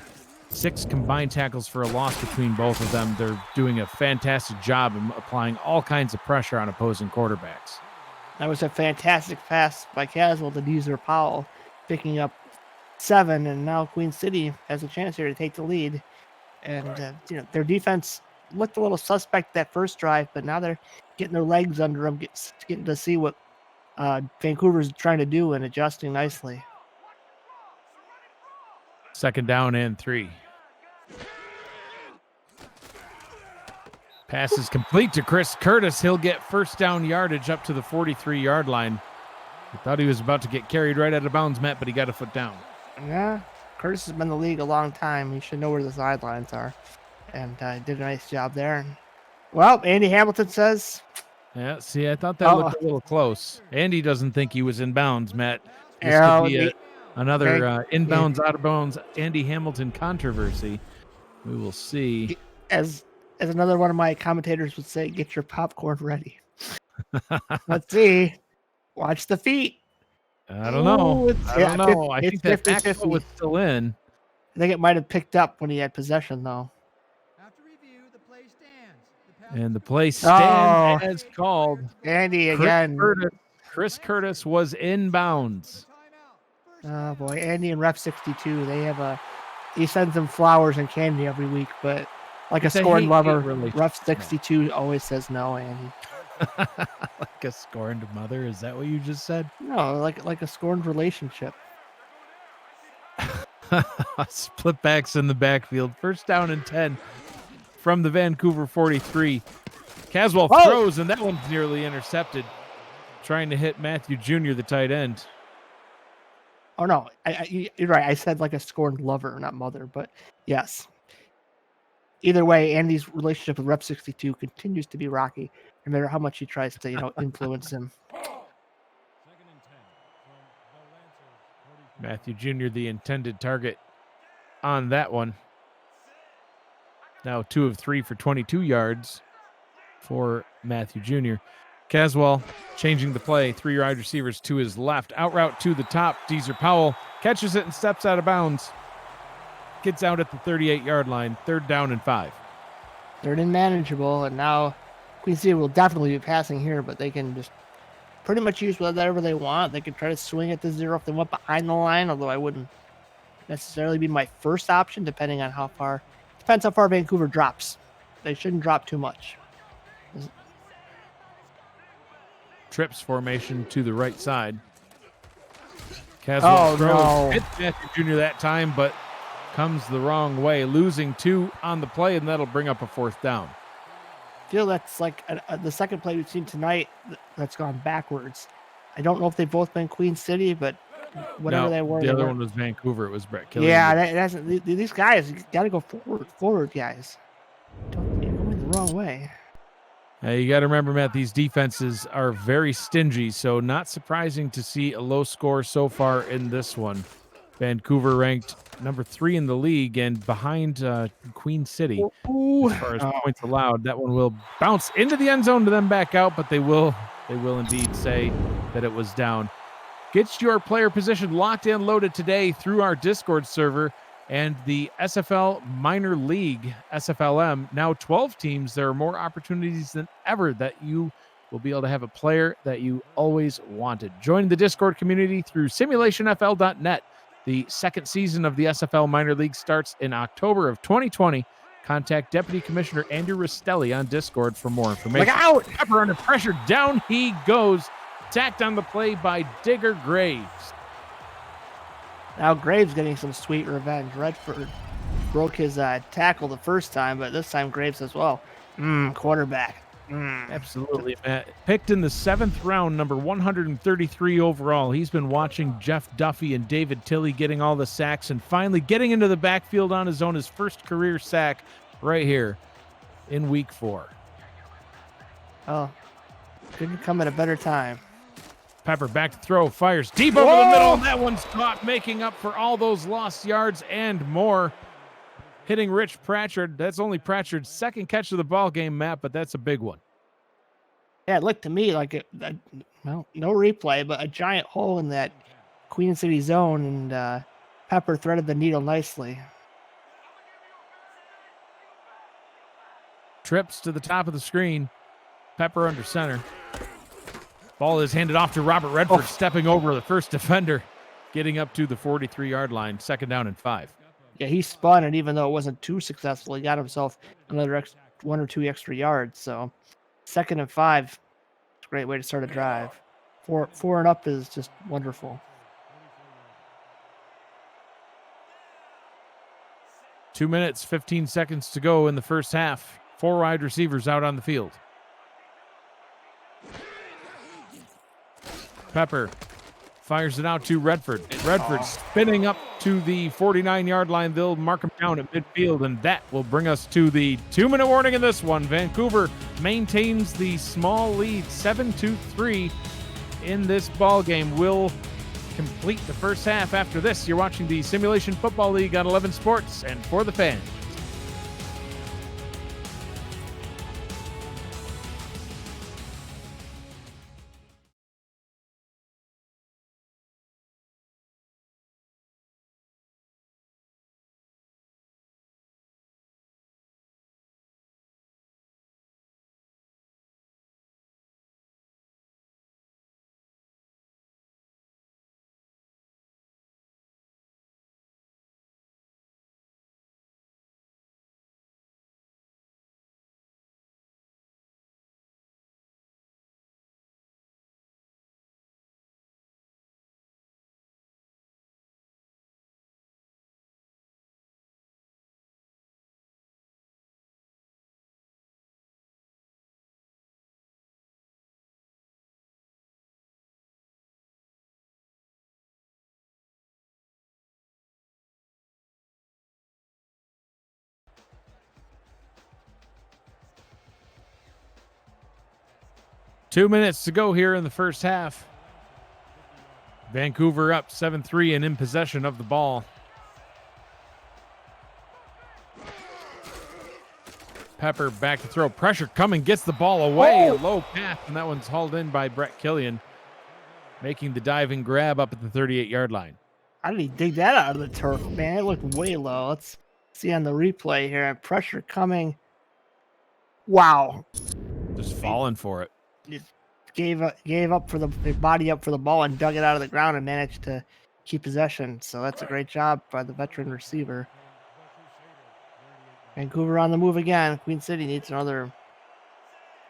6 combined tackles for a loss between both of them. They're doing a fantastic job of applying all kinds of pressure on opposing quarterbacks. That was a fantastic pass by Caswell to Deezer Powell, picking up 7, and now Queen City has a chance here to take the lead. And their defense looked a little suspect that first drive, but now they're getting their legs under them, getting to see what Vancouver's trying to do and adjusting nicely. 2nd down and 3. Pass is complete to Chris Curtis. He'll get first down yardage up to the 43-yard line. I thought he was about to get carried right out of bounds, Matt, but he got a foot down. Yeah, Curtis has been in the league a long time. He should know where the sidelines are. And did a nice job there. Well, Andy Hamilton says... Yeah, see, I thought that looked a little close. Andy doesn't think he was in bounds, Matt. This could be another inbounds, out of bounds Andy Hamilton controversy. We will see. As another one of my commentators would say, get your popcorn ready. Let's see. Watch the feet. I don't know. I think that back foot was still in. I think it might have picked up when he had possession, though. After review, the play stands. And the play stands as called. Andy again. Chris Curtis was inbounds. Oh, boy. Andy and Ref 62, he sends them flowers and candy every week, but like a scorned lover, Ref 62 always says no, Andy. Like a scorned mother? Is that what you just said? No, like a scorned relationship. Split backs in the backfield. 1st down and 10 from the Vancouver 43. Caswell throws, and that one's nearly intercepted. Trying to hit Matthew Jr., the tight end. Oh, no. You're right. I said like a scorned lover, not mother, but yes. Either way, Andy's relationship with Rep 62 continues to be rocky, no matter how much he tries to, influence him. Matthew Jr., the intended target on that one. Now 2 of 3 for 22 yards for Matthew Jr. Caswell changing the play. 3 wide receivers to his left. Out route to the top. Deezer Powell catches it and steps out of bounds. Gets out at the 38-yard line. 3rd down and 5. 3rd and manageable, and now Queen City will definitely be passing here, but they can just pretty much use whatever they want. They can try to swing it to 0 if they want behind the line, although I wouldn't necessarily be my first option, depending on how far. Depends how far Vancouver drops. They shouldn't drop too much. Trips formation to the right side. Caswell throws. Hits Matthew Jr. that time, but comes the wrong way, losing 2 on the play, and that'll bring up a 4th down. I feel that's like the second play we've seen tonight that's gone backwards. I don't know if they've both been Queen City, but whatever they were. The other one was Vancouver. It was Brett Killian. Yeah, these guys got to go forward, guys. You're going the wrong way. You got to remember, Matt, these defenses are very stingy, so not surprising to see a low score so far in this one. Vancouver ranked number 3 in the league and behind Queen City as far as points allowed. That one will bounce into the end zone to them back out, but they will indeed say that it was down. Get your player position locked and loaded today through our Discord server and the SFL Minor League, SFLM. Now 12 teams. There are more opportunities than ever that you will be able to have a player that you always wanted. Join the Discord community through simulationfl.net. The 2nd season of the SFL Minor League starts in October of 2020. Contact Deputy Commissioner Andrew Rastelli on Discord for more information. Look out! Pepper under pressure. Down he goes. Tacked on the play by Digger Graves. Now Graves getting some sweet revenge. Redford broke his tackle the first time, but this time Graves as well. Quarterback. Absolutely, Matt. Picked in the 7th round, number 133 overall. He's been watching Jeff Duffy and David Tilley getting all the sacks and finally getting into the backfield on his own, his first career sack right here in week 4. Oh, couldn't come at a better time. Pepper back to throw, fires deep over the middle, and that one's caught, making up for all those lost yards and more. Hitting Rich Pratchard. That's only Pratchard's second catch of the ball game, Matt, but that's a big one. Yeah, it looked to me like well, no replay, but a giant hole in that Queen City zone, and Pepper threaded the needle nicely. Trips to the top of the screen. Pepper under center. Ball is handed off to Robert Redford, stepping over the first defender, getting up to the 43-yard line, 2nd down and 5. Yeah, he spun, and even though it wasn't too successful, he got himself another 1 or 2 extra yards. So 2nd and 5, it's a great way to start a drive. Four and up is just wonderful. 2 minutes, 15 seconds to go in the first half. 4 wide receivers out on the field. Pepper fires it out to Redford. Redford spinning up to the 49-yard line. They'll mark him down at midfield, and that will bring us to the 2-minute warning in this one. Vancouver maintains the small lead, 7-3 in this ball game. Will complete the first half after this. You're watching the Simulation Football League on 11 Sports and For the Fans. Two minutes to go here in the first half. Vancouver up 7-3 and in possession of the ball. Pepper back to throw. Pressure coming, gets the ball away. A low pass, and that one's hauled in by Brett Killian, making the diving grab up at the 38-yard line. How did he dig that out of the turf, man? It looked way low. Let's see on the replay here. Pressure coming. Wow. Just falling for it. Just gave up for the body up for the ball and dug it out of the ground and managed to keep possession. So that's a great job by the veteran receiver. Vancouver on the move again. Queen City needs another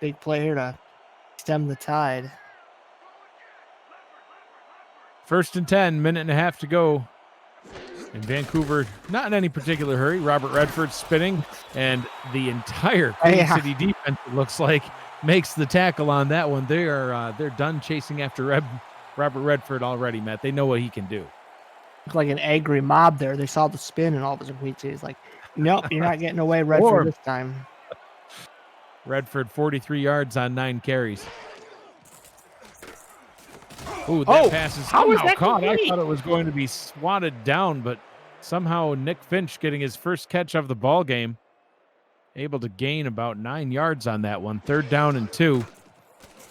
big play here to stem the tide. 1st and 10, minute and a half to go. And Vancouver, not in any particular hurry. Robert Redford spinning, and the entire Queen City defense, it looks like, makes the tackle on that one. They're done chasing after Robert Redford already, Matt. They know what he can do. Looked like an angry mob there. They saw the spin, and all of a sudden Queen City's like, nope, you're not getting away, Redford, this time. Redford, 43 yards on 9 carries. Ooh, that pass is somehow caught. I thought it was going to be swatted down, but somehow Nick Finch getting his first catch of the ball game, able to gain about 9 yards on that one. 3rd down and 2.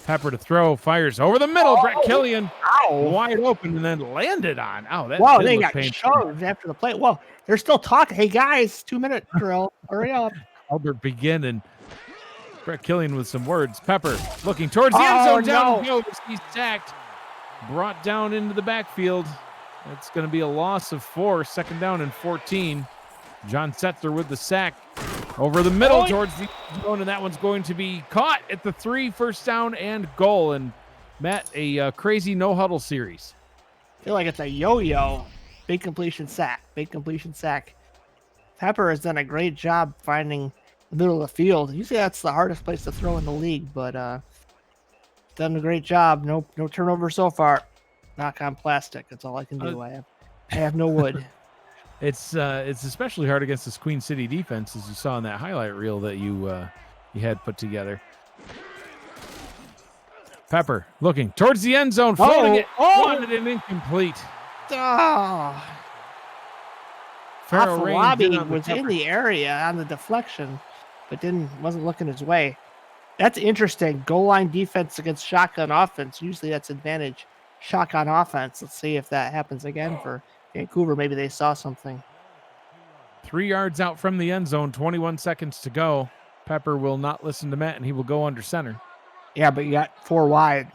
Pepper to throw, fires over the middle. Brett Killian wide open and then landed on. Wow, they got shoved after the play. Well, they're still talking. Hey, guys, 2-minute drill. Hurry up. Albert begin and Brett Killian with some words. Pepper looking towards the end zone. Down goes. He's sacked. Brought down into the backfield. That's going to be a loss of 4. 2nd down and 14. John Setzler with the sack over the middle towards the zone, and that one's going to be caught at the 3. 1st down and goal. And Matt, a crazy no-huddle series. I feel like it's a yo-yo. Big completion sack. Big completion sack. Pepper has done a great job finding the middle of the field. Usually that's the hardest place to throw in the league, but done a great job. No turnover so far. Knock on plastic. That's all I can do. I have no wood. It's especially hard against this Queen City defense, as you saw in that highlight reel that you had put together. Pepper looking towards the end zone, floating it. Oh. Wanted an incomplete. Oh. Farrell Rain Lobby did on the was in cover. the area on the deflection, but wasn't looking his way. That's interesting. Goal line defense against shotgun offense. Usually that's advantage shotgun offense. Let's see if that happens again for Vancouver. Maybe they saw something. 3 yards out from the end zone, 21 seconds to go. Pepper will not listen to Matt, and he will go under center. Yeah, but you got 4 wide.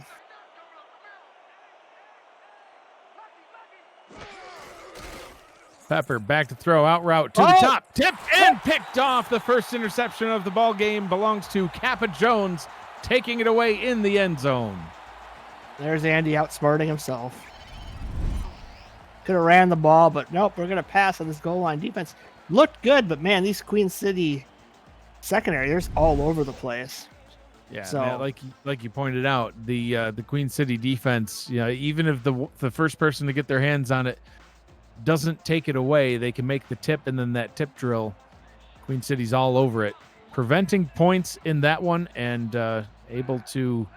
Pepper back to throw, out route to the top, tipped and picked off. The first interception of the ball game belongs to Kappa Jones, taking it away in the end zone. There's Andy outsmarting himself. Could have ran the ball, but nope, we're going to pass on this goal line defense. Looked good, but man, these Queen City secondary, they're all over the place. Yeah, so Matt, like you pointed out, the Queen City defense, even if the first person to get their hands on it doesn't take it away, they can make the tip, and then that tip drill, Queen City's all over it, preventing points in that one, and able to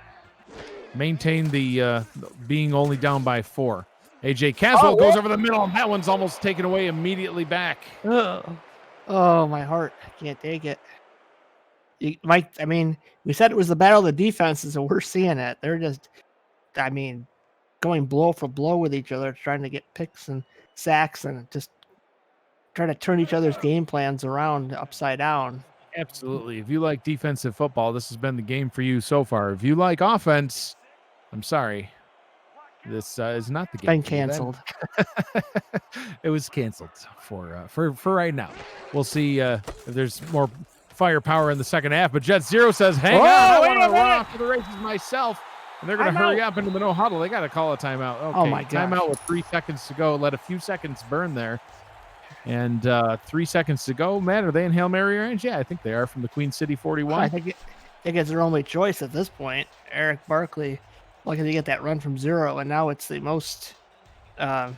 maintain the being only down by 4. AJ Caswell goes over the middle, and that one's almost taken away immediately back. Oh, my heart. I can't take it. We said it was the battle of the defenses, and we're seeing it. They're just, going blow for blow with each other, trying to get picks and sacks and just trying to turn each other's game plans around upside down. Absolutely. If you like defensive football, this has been the game for you so far. If you like offense, I'm sorry. This is not the game. Been canceled. It was canceled for right now. We'll see if there's more firepower in the second half. But Jet Zero says, "Hang on, I want to run off to the races myself." And they're going to hurry up into the no huddle. They got to call a timeout. Okay, oh my God! Timeout with 3 seconds to go. Let a few seconds burn there. And 3 seconds to go. Matt, are they in Hail Mary range? Yeah, I think they are from the Queen City 41. I think it's their only choice at this point. Eric Barkley, lucky to get that run from 0, and now it's the most. I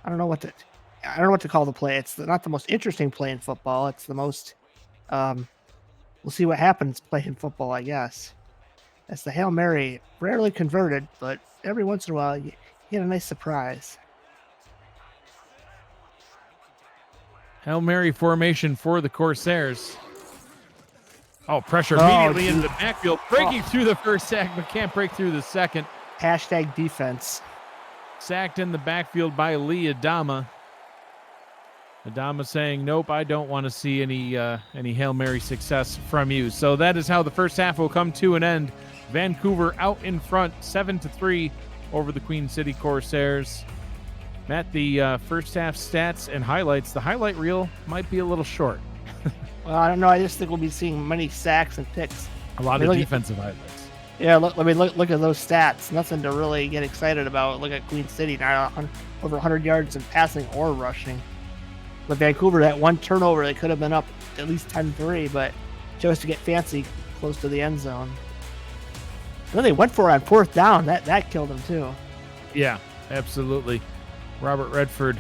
don't know what to call the play. It's not the most interesting play in football. It's the most. We'll see what happens playing football, I guess. That's the Hail Mary, rarely converted, but every once in a while you get a nice surprise. Hail Mary formation for the Corsairs. Oh, pressure immediately into the backfield. Breaking through the first sack, but can't break through the second. Hashtag defense. Sacked in the backfield by Lee Adama. Adama saying, nope, I don't want to see any Hail Mary success from you. So that is how the first half will come to an end. Vancouver out in front, 7-3 over the Queen City Corsairs. Matt, the first half stats and highlights. The highlight reel might be a little short. Well, I don't know. I just think we'll be seeing many sacks and picks. A lot of defensive highlights. Yeah, look at those stats. Nothing to really get excited about. Look at Queen City, now over 100 yards in passing or rushing. But Vancouver, that one turnover, they could have been up at least 10-3, but chose to get fancy close to the end zone. And then they went for it on 4th down. That killed them too. Yeah, absolutely. Robert Redford,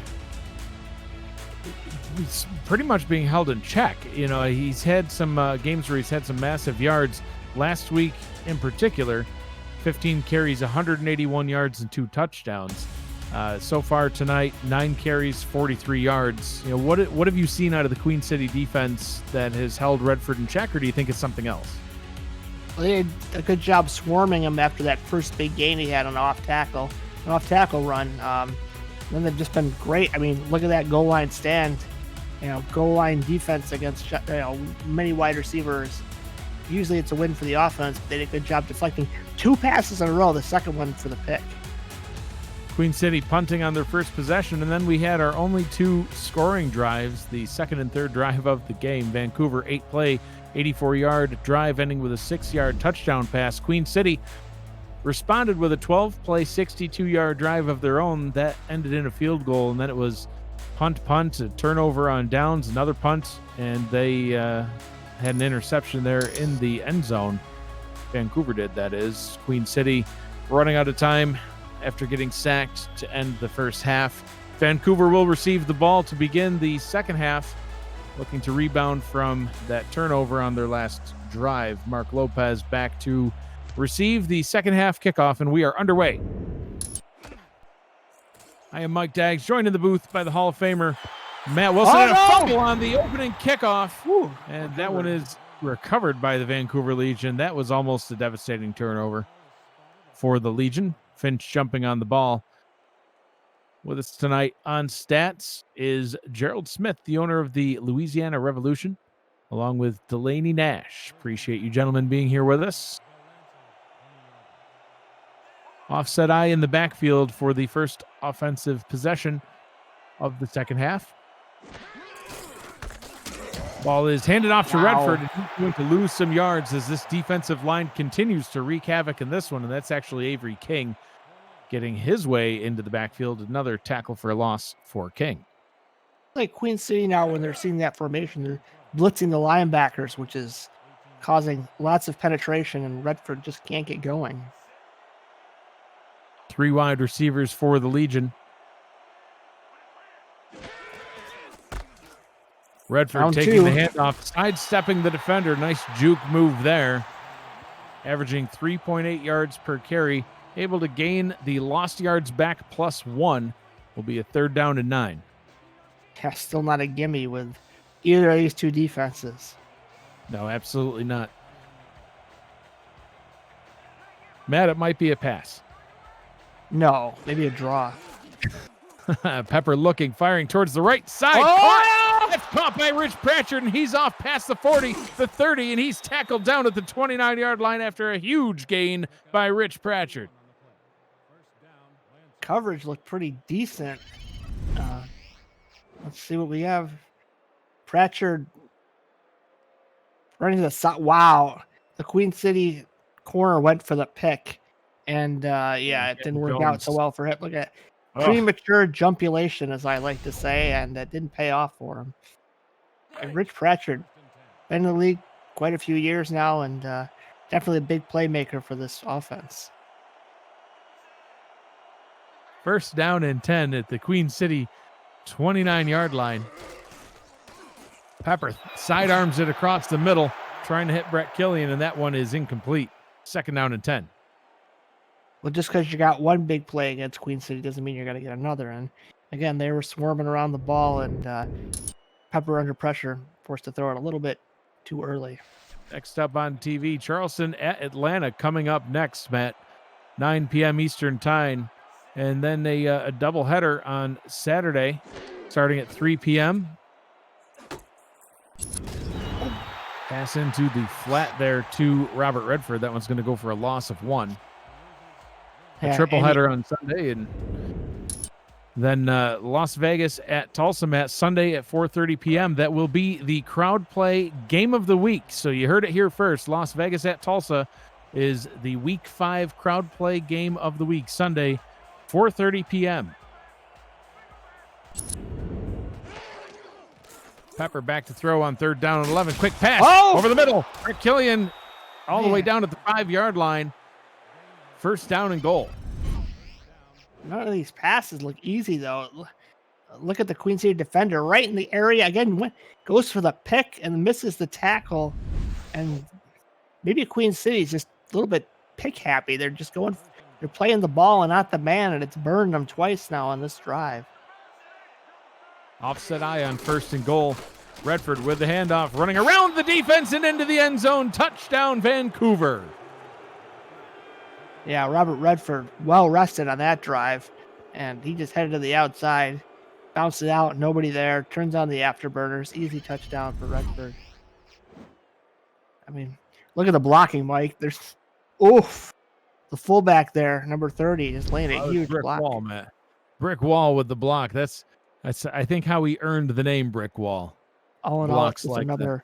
he's pretty much being held in check. He's had some games where he's had some massive yards. Last week in particular, 15 carries, 181 yards, and 2 touchdowns. So far tonight, 9 carries, 43 yards. What have you seen out of the Queen City defense that has held Redford in check, or do you think it's something else? Well, they did a good job swarming him after that first big gain he had on an off tackle run. Then they've just been great. Look at that goal line stand. Goal line defense against many wide receivers. Usually it's a win for the offense, but they did a good job deflecting 2 passes in a row, the second one for the pick. Queen City punting on their first possession, and then we had our only 2 scoring drives, the second and third drive of the game. Vancouver 8-play, 84-yard drive ending with a 6-yard touchdown pass. Queen City responded with a 12-play, 62-yard drive of their own that ended in a field goal, and then it was punt, a turnover on downs, another punt, and they had an interception there in the end zone. Vancouver did, that is. Queen City running out of time after getting sacked to end the first half. Vancouver will receive the ball to begin the second half, looking to rebound from that turnover on their last drive. Mark Lopez back to receive the second half kickoff, and we are underway. I am Mike Daggs, joined in the booth by the Hall of Famer Matt Wilson, and a fumble on the opening kickoff. Whew, and that one is recovered by the Vancouver Legion. That was almost a devastating turnover for the Legion. Finch jumping on the ball. With us tonight on Stats is Gerald Smith, the owner of the Louisiana Revolution, along with Delaney Nash. Appreciate you gentlemen being here with us. Offset eye in the backfield for the first offensive possession of the second half. Ball is handed off to Redford, and he's going to lose some yards as this defensive line continues to wreak havoc in this one, and that's actually Avery King getting his way into the backfield. Another tackle for a loss for King. Like Queen City now, when they're seeing that formation, they're blitzing the linebackers, which is causing lots of penetration, and Redford just can't get going. 3 wide receivers for the Legion. Redford Round taking 2. the handoff, sidestepping the defender. Nice juke move there. Averaging 3.8 yards per carry. Able to gain the lost yards back +1. Will be a 3rd down and 9. Yeah, still not a gimme with either of these two defenses. No, absolutely not. Matt, it might be a pass. No, maybe a draw. Pepper looking, firing towards the right side. That's caught by Rich Pratchard, and he's off past the 40, the 30, and he's tackled down at the 29-yard line after a huge gain by Rich Pratchard. Coverage looked pretty decent. Let's see what we have. Pratchard running to the side. Wow. The Queen City corner went for the pick. And it didn't work out so well for him. Look at premature jumpulation, as I like to say, and that didn't pay off for him. And Rich Pratchard, been in the league quite a few years now, and definitely a big playmaker for this offense. 1st down and 10 at the Queen City 29-yard line. Pepper sidearms it across the middle, trying to hit Brett Killian, and that one is incomplete. 2nd down and 10. Well, just because you got one big play against Queen City doesn't mean you're going to get another. And again, they were swarming around the ball, and Pepper under pressure, forced to throw it a little bit too early. Next up on TV, Charleston at Atlanta coming up next, Matt. 9 p.m. Eastern time. And then a doubleheader on Saturday, starting at 3 p.m. Pass into the flat there to Robert Redford. That one's going to go for a loss of 1. A triple header on Sunday, and then Las Vegas at Tulsa, Matt, Sunday at 4:30 p.m. That will be the crowd play game of the week. So you heard it here first. Las Vegas at Tulsa is the Week 5 crowd play game of the week, Sunday, 4:30 p.m. Pepper back to throw on 3rd down and 11. Quick pass over the middle. Rick Killian all the way down at the 5-yard line. 1st down and goal. None of these passes look easy, though. Look at the Queen City defender right in the area. Again, goes for the pick and misses the tackle. And maybe Queen City's just a little bit pick happy. They're just going, they're playing the ball and not the man, and it's burned them twice now on this drive. Offset eye on 1st and goal. Redford with the handoff, running around the defense and into the end zone. Touchdown, Vancouver. Yeah, Robert Redford well rested on that drive, and he just headed to the outside, bounced it out, nobody there, turns on the afterburners, easy touchdown for Redford. I mean, look at the blocking, Mike. There's, the fullback there, number 30, just laying a huge brick block. Wall, Matt. Brick wall with the block. That's I think how he earned the name Brick Wall. All in all, Blocks it's like another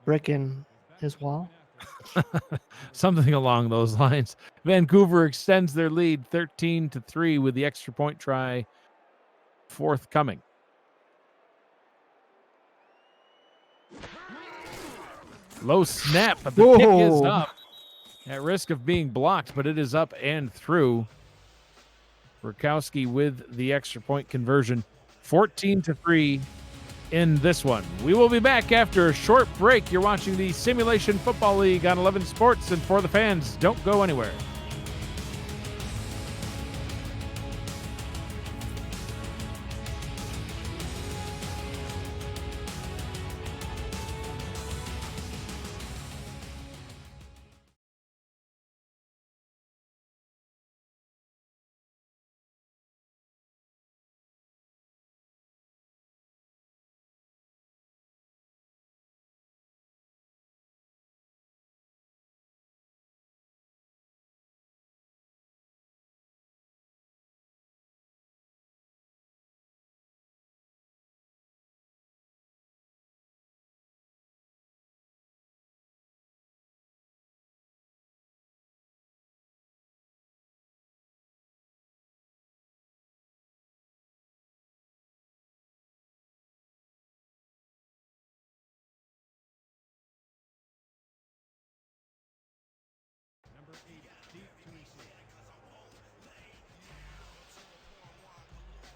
brick in his wall. Something along those lines. Vancouver extends their lead 13-3 with the extra point try forthcoming. Low snap, but the kick is up. At risk of being blocked, but it is up and through. Rakowski with the extra point conversion. 14-3. in this one. We will be back after a short break. You're watching the Simulation Football League on 11 Sports and For the Fans. Don't go anywhere.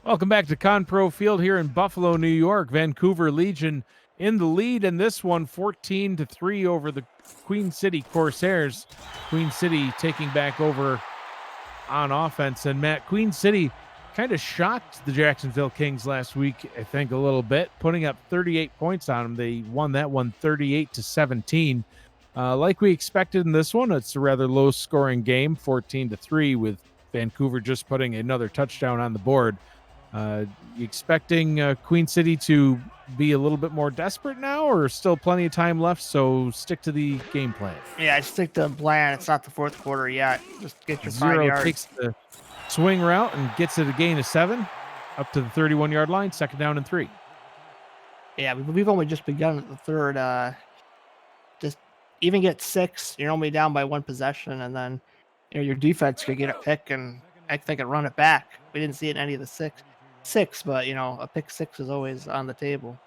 Welcome back to Conpro Field here in Buffalo, New York. Vancouver Legion in the lead in this one, 14-3 over the Queen City Corsairs. Queen City taking back over on offense. And Matt, Queen City kind of shocked the Jacksonville Kings last week, I think, a little bit, putting up 38 points on them. They won that one 38-17. Like we expected in this one, it's a rather low-scoring game, 14-3, with Vancouver just putting another touchdown on the board. You expecting Queen City to be a little bit more desperate now, or still plenty of time left, so stick to the game plan? Yeah, stick to the plan. It's not the fourth quarter yet. Just get your 5 Zero yards. takes the swing route and gets it a gain of 7 up to the 31-yard line, 2nd down and 3. Yeah, we've only just begun at the third. Just even get 6, you're only down by 1 possession, and then your defense could get a pick and I think and run it back. We didn't see it in any of the six, but a pick 6 is always on the table.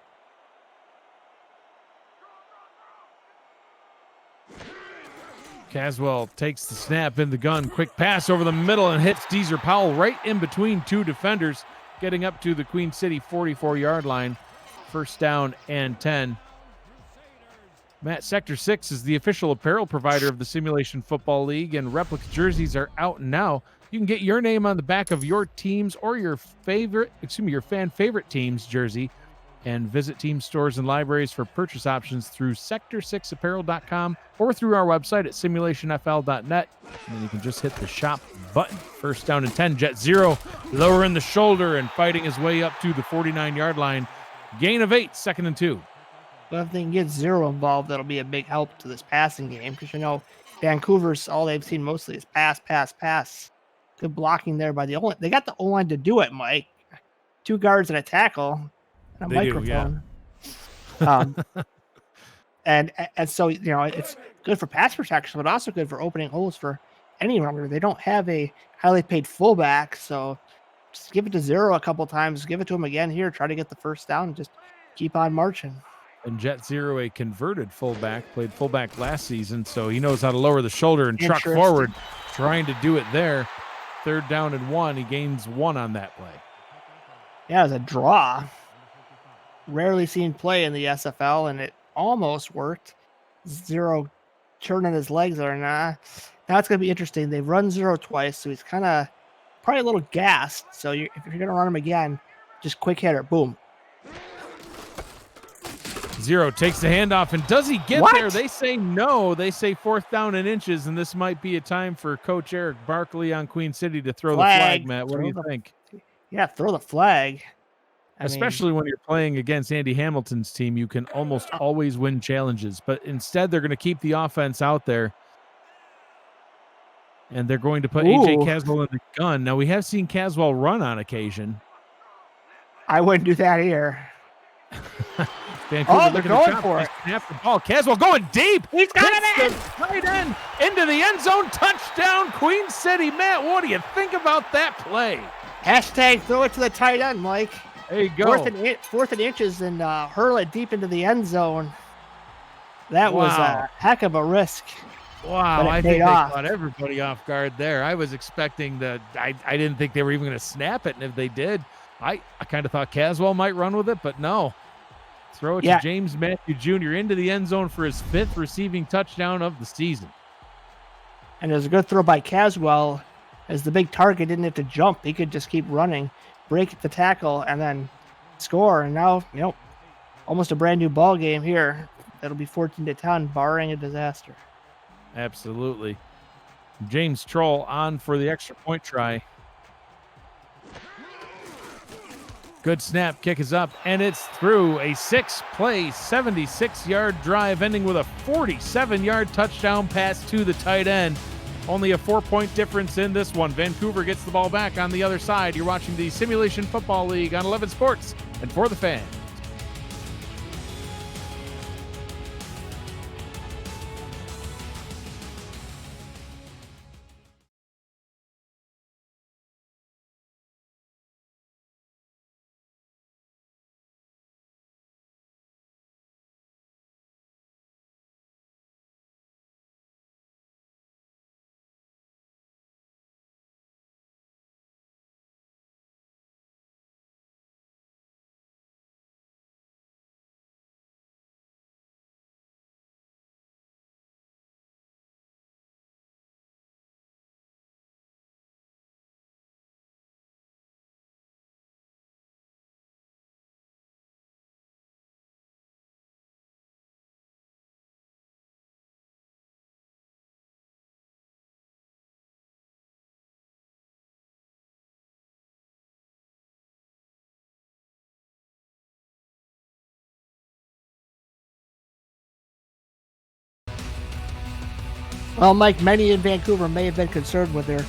Caswell takes the snap in the gun. Quick pass over the middle and hits Deezer Powell right in between 2 defenders, getting up to the Queen City 44-yard line. 1st down and 10. Matt, Sector 6 is the official apparel provider of the Simulation Football League, and replica jerseys are out now. You can get your name on the back of your team's or your fan favorite team's jersey, and visit team stores and libraries for purchase options through sector6apparel.com or through our website at simulationfl.net. And then you can just hit the shop button. 1st down and 10. Jet 0 lowering the shoulder and fighting his way up to the 49-yard line. Gain of 8, 2nd and 2. But if they can get 0 involved, that'll be a big help to this passing game, because Vancouver's all they've seen mostly is pass. Good blocking there by the O-line. They got the O-line to do it, Mike. 2 guards and a tackle and a microphone. And so it's good for pass protection, but also good for opening holes for any runner. They don't have a highly paid fullback, so just give it to 0 a couple times. Give it to him again here. Try to get the 1st down. Just keep on marching. And Jet 0, a converted fullback, played fullback last season, so he knows how to lower the shoulder and truck forward, trying to do it there. 3rd down and 1. He gains 1 on that play. Yeah, it was a draw. Rarely seen play in the SFL, and it almost worked. 0 turning his legs or nah. Now it's going to be interesting. They've run 0 twice, so he's kind of probably a little gassed. So if you're going to run him again, just quick hitter. Boom. 0 takes the handoff, and does he get there? They say no. They say 4th down and inches, and this might be a time for Coach Eric Barkley on Queen City to throw the flag, Matt. What do you think? Yeah, throw the flag. Especially when you're playing against Andy Hamilton's team, you can almost always win challenges. But instead, they're going to keep the offense out there, and they're going to put A.J. Caswell in the gun. Now, we have seen Caswell run on occasion. I wouldn't do that here. Vancouver they're going for it. Snap the ball. Caswell going deep. He's got it in. Tight end into the end zone. Touchdown, Queen City. Matt, what do you think about that play? Hashtag throw it to the tight end, Mike. There you go. 4th and inches and hurl it deep into the end zone. That was a heck of a risk. Wow, I think they caught everybody off guard there. I was expecting I didn't think they were even going to snap it, and if they did, I kind of thought Caswell might run with it, but no. Throw it to James Matthew Jr. into the end zone for his 5th receiving touchdown of the season. And it was a good throw by Caswell, as the big target didn't have to jump. He could just keep running, break the tackle, and then score. And now, almost a brand new ball game here. That'll be 14-10, barring a disaster. Absolutely. James Troll on for the extra point try. Good snap, kick is up, and it's through. A 6-play, 76-yard drive, ending with a 47-yard touchdown pass to the tight end. Only a 4-point difference in this one. Vancouver gets the ball back on the other side. You're watching the Simulation Football League on 11 Sports and For the Fans. Well, Mike, many in Vancouver may have been concerned with their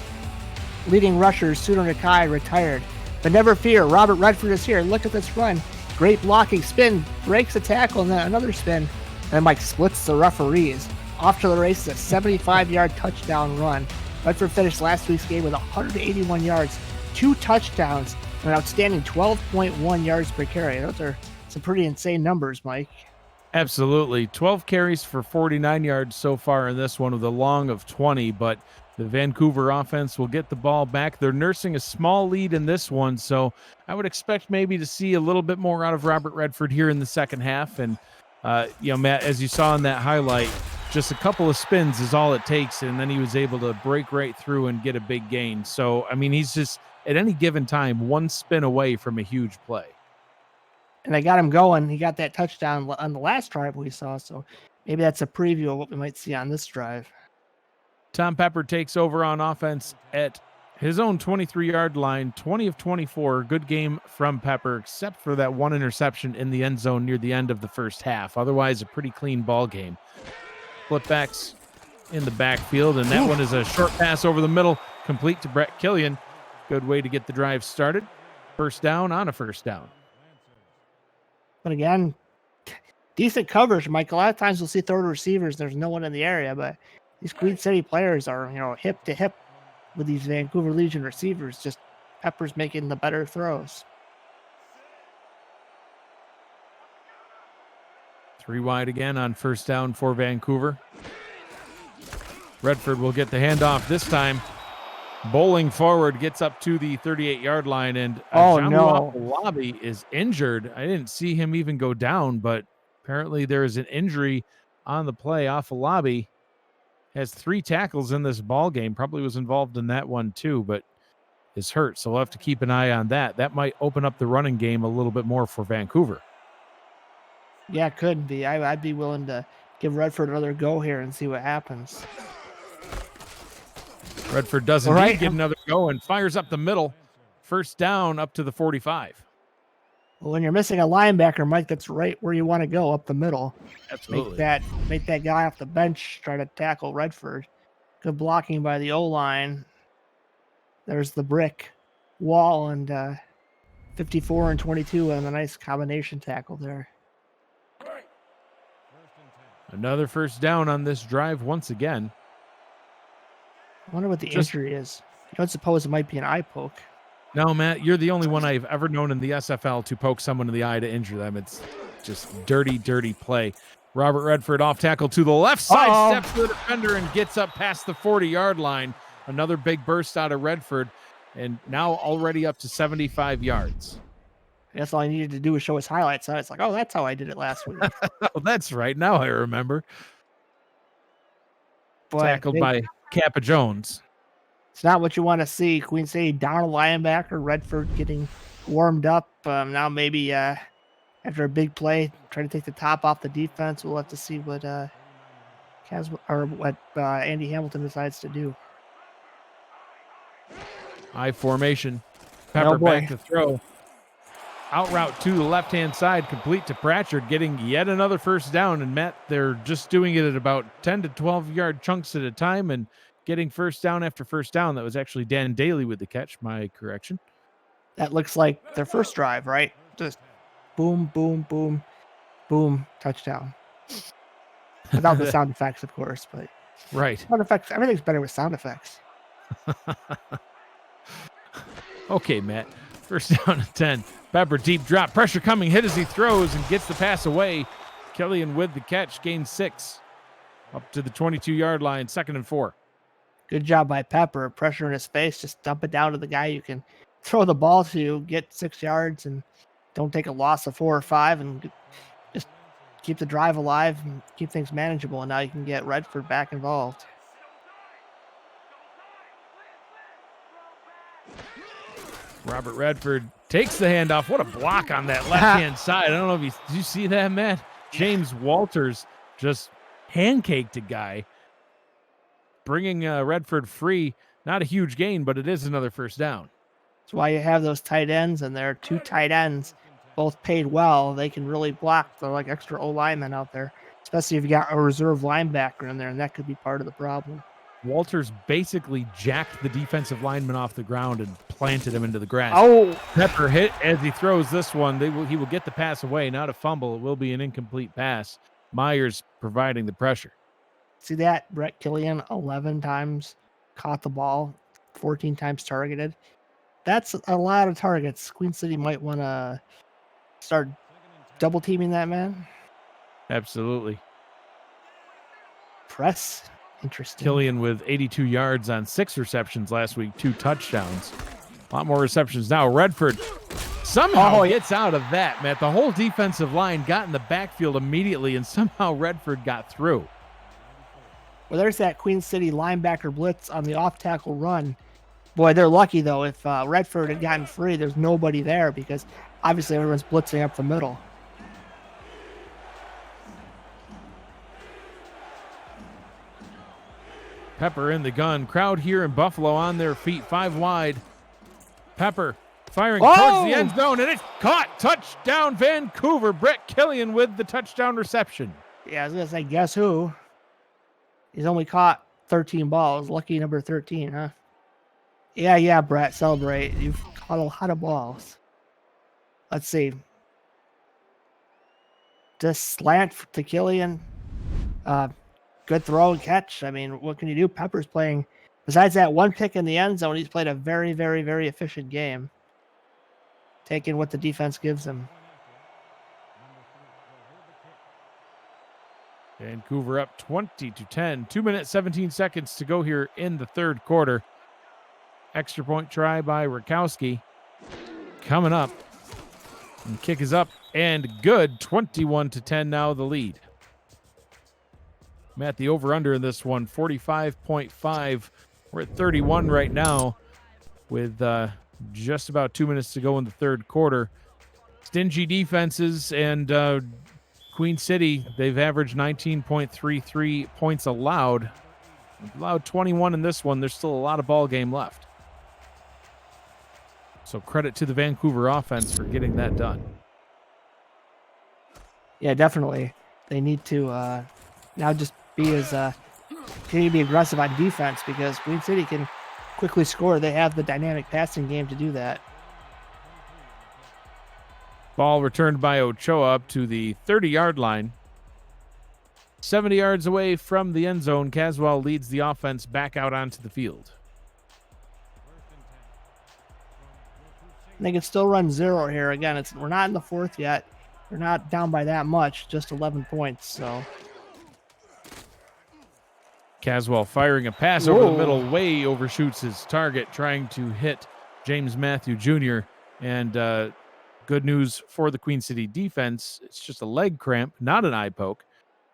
leading rushers, Suno Nakai, retired. But never fear, Robert Redford is here. Look at this run. Great blocking, spin, breaks a tackle, and then another spin. And Mike splits the referees. Off to the races, a 75-yard touchdown run. Redford finished last week's game with 181 yards, 2 touchdowns, and an outstanding 12.1 yards per carry. Those are some pretty insane numbers, Mike. Absolutely. 12 carries for 49 yards so far in this one with a long of 20, but the Vancouver offense will get the ball back. They're nursing a small lead in this one, so I would expect maybe to see a little bit more out of Robert Redford here in the second half. And, Matt, as you saw in that highlight, just a couple of spins is all it takes, and then he was able to break right through and get a big gain. So, I mean, he's just, at any given time, one spin away from a huge play. And they got him going. He got that touchdown on the last drive we saw, so maybe that's a preview of what we might see on this drive. Tom Pepper takes over on offense at his own 23-yard line, 20 of 24. Good game from Pepper, except for that one interception in the end zone near the end of the first half. Otherwise, a pretty clean ball game. Flip backs in the backfield, and that one is a short pass over the middle, complete to Brett Killian. Good way to get the drive started. First down on a first down. But again, decent coverage, Mike. A lot of times we'll see third receivers. There's no one in the area, but these Queen City players are, hip to hip with these Vancouver Legion receivers. Just Pepper's making the better throws. 3 wide again on first down for Vancouver. Redford will get the handoff this time. Bowling forward, gets up to the 38-yard line, and Lobby is injured. I didn't see him even go down, but apparently there is an injury on the play. Lobby has 3 tackles in this ball game. Probably was involved in that one too, but is hurt. So we'll have to keep an eye on that. That might open up the running game a little bit more for Vancouver. Yeah, it could be. I'd be willing to give Redford another go here and see what happens. Redford does indeed get another go and fires up the middle. First down up to the 45. Well, when you're missing a linebacker, Mike, that's right where you want to go, up the middle. Absolutely. Make that guy off the bench try to tackle Redford. Good blocking by the O-line. There's the brick wall, and 54 and 22 and a nice combination tackle there. Another first down on this drive once again. I wonder what the injury is. You don't suppose it might be an eye poke? No, Matt, you're the only one I've ever known in the SFL to poke someone in the eye to injure them. It's just dirty, dirty play. Robert Redford off tackle to the left side, steps to the defender and gets up past the 40-yard line. Another big burst out of Redford, and now already up to 75 yards. I guess all I needed to do was show his highlights. So it's like, oh, that's how I did it last week. Oh, that's right. Now I remember. Boy, Tackled by Kappa Jones. it's not what you want to see. Queen City down a linebacker. Redford getting warmed up. Now maybe after a big play, trying to take the top off the defense. We'll have to see what Caswell or what Andy Hamilton decides to do. I formation. Pepper back to throw. Out route to the left-hand side, complete to Pratchard, getting yet another first down. And Matt, they're just doing it at about 10 to 12-yard chunks at a time and getting first down after first down. That was actually Dan Daly with the catch, my correction. That looks like their first drive, right? Just boom, boom, boom, boom, touchdown. Without the sound effects, of course, but right. Sound effects, everything's better with sound effects. Okay, Matt. First down and 10. Pepper deep drop. Pressure coming. Hit as he throws and gets the pass away. Killian with the catch. Gains 6. Up to the 22-yard line. 2nd and 4. Good job by Pepper. Pressure in his face. Just dump it down to the guy you can throw the ball to, get 6 yards, and don't take a loss of 4 or 5, and just keep the drive alive and keep things manageable. And now you can get Redford back involved. Robert Redford takes the handoff. What a block on that left-hand side. I don't know if did you see that, Matt? James Walters just pancaked a guy, bringing Redford free. Not a huge gain, but it is another first down. That's why you have those tight ends, and there are 2 tight ends, both paid well. They can really block. They're like extra O-linemen out there, especially if you got a reserve linebacker in there, and that could be part of the problem. Walters basically jacked the defensive lineman off the ground and planted him into the grass. Oh, Pepper hit as he throws this one. He will get the pass away, not a fumble. It will be an incomplete pass. Myers providing the pressure. see that? Brett Killian 11 times caught the ball, 14 times targeted. That's a lot of targets. Queen City might want to start double teaming that man. Absolutely. Press. Interesting. Killian with 82 yards on 6 receptions last week, 2 touchdowns. A lot more receptions now. Redford somehow gets out of that, Matt. The whole defensive line got in the backfield immediately, and somehow Redford got through. Well, there's that Queen City linebacker blitz on the off-tackle run. Boy, they're lucky, though. If Redford had gotten free, there's nobody there because obviously everyone's blitzing up the middle. Pepper in the gun. Crowd here in Buffalo on their feet, 5 wide. Pepper firing towards the end zone, and it's caught. Touchdown, Vancouver. Brett Killian with the touchdown reception. Yeah, I was going to say, guess who? He's only caught 13 balls. Lucky number 13, huh? Yeah, Brett, celebrate. You've caught a lot of balls. Let's see. Just slant to Killian. Good throw and catch. I mean, what can you do? Pepper's playing, besides that one pick in the end zone, he's played a very, very, very efficient game. Taking what the defense gives him. Vancouver up 20-10. 2 minutes, 17 seconds to go here in the third quarter. Extra point try by Rakowski. Coming up. And kick is up and good. 21-10 now the lead. Matt, the over-under in this one, 45.5. We're at 31 right now with just about 2 minutes to go in the third quarter. Stingy defenses and Queen City, they've averaged 19.33 points allowed. Allowed 21 in this one. There's still a lot of ball game left. So credit to the Vancouver offense for getting that done. Yeah, definitely. They need to now just be as continue to be aggressive on defense because Queen City can quickly score. They have the dynamic passing game to do that. Ball returned by Ochoa up to the 30-yard line. 70 yards away from the end zone, Caswell leads the offense back out onto the field. They can still run 0 here. Again, we're not in the fourth yet. We're not down by that much, just 11 points. So Caswell firing a pass over the middle, way overshoots his target, trying to hit James Matthew Jr. And Good news for the Queen City defense. It's just a leg cramp, not an eye poke.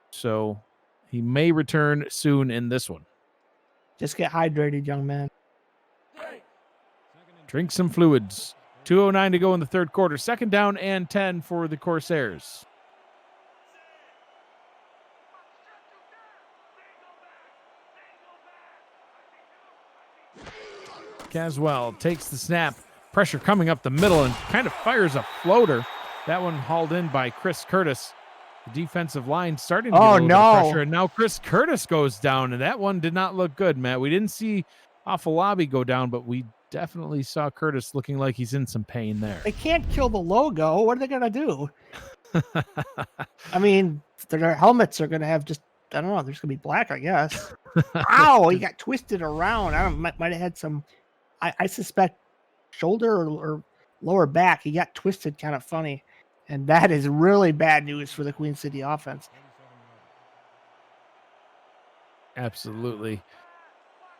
So he may return soon in this one. Just get hydrated, young man. Drink some fluids. 2:09 to go in the third quarter. Second down and 10 for the Corsairs. Caswell takes the snap. Pressure coming up the middle and kind of fires a floater. That one hauled in by Chris Curtis. The defensive line starting to get a little bit of pressure, and now Chris Curtis goes down, and that one did not look good, Matt. We didn't see Afalabi go down, but we definitely saw Curtis looking like he's in some pain there. They can't kill the logo. What are they going to do? I mean, their helmets are going to have just, I don't know, there's going to be black, I guess. Ow, he got twisted around. I don't might have had some, I suspect, shoulder or lower back. He got twisted kind of funny. And that is really bad news for the Queen City offense. Absolutely.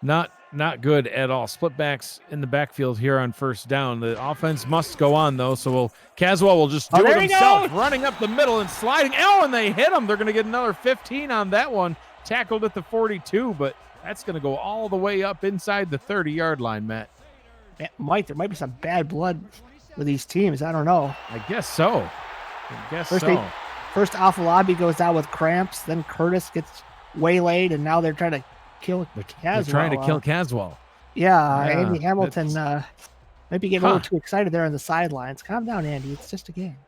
Not good at all. Split backs in the backfield here on first down. The offense must go on, though, so Caswell will just do it himself, running up the middle and sliding. Oh, and they hit him. They're going to get another 15 on that one. Tackled at the 42, but that's going to go all the way up inside the 30-yard line, Matt. There might be some bad blood with these teams. I don't know. I guess so. First Afalabi goes out with cramps. Then Curtis gets waylaid, and now they're trying to kill Caswell. They're trying to kill Caswell. Yeah, Andy Hamilton might be getting a little too excited there on the sidelines. Calm down, Andy. It's just a game.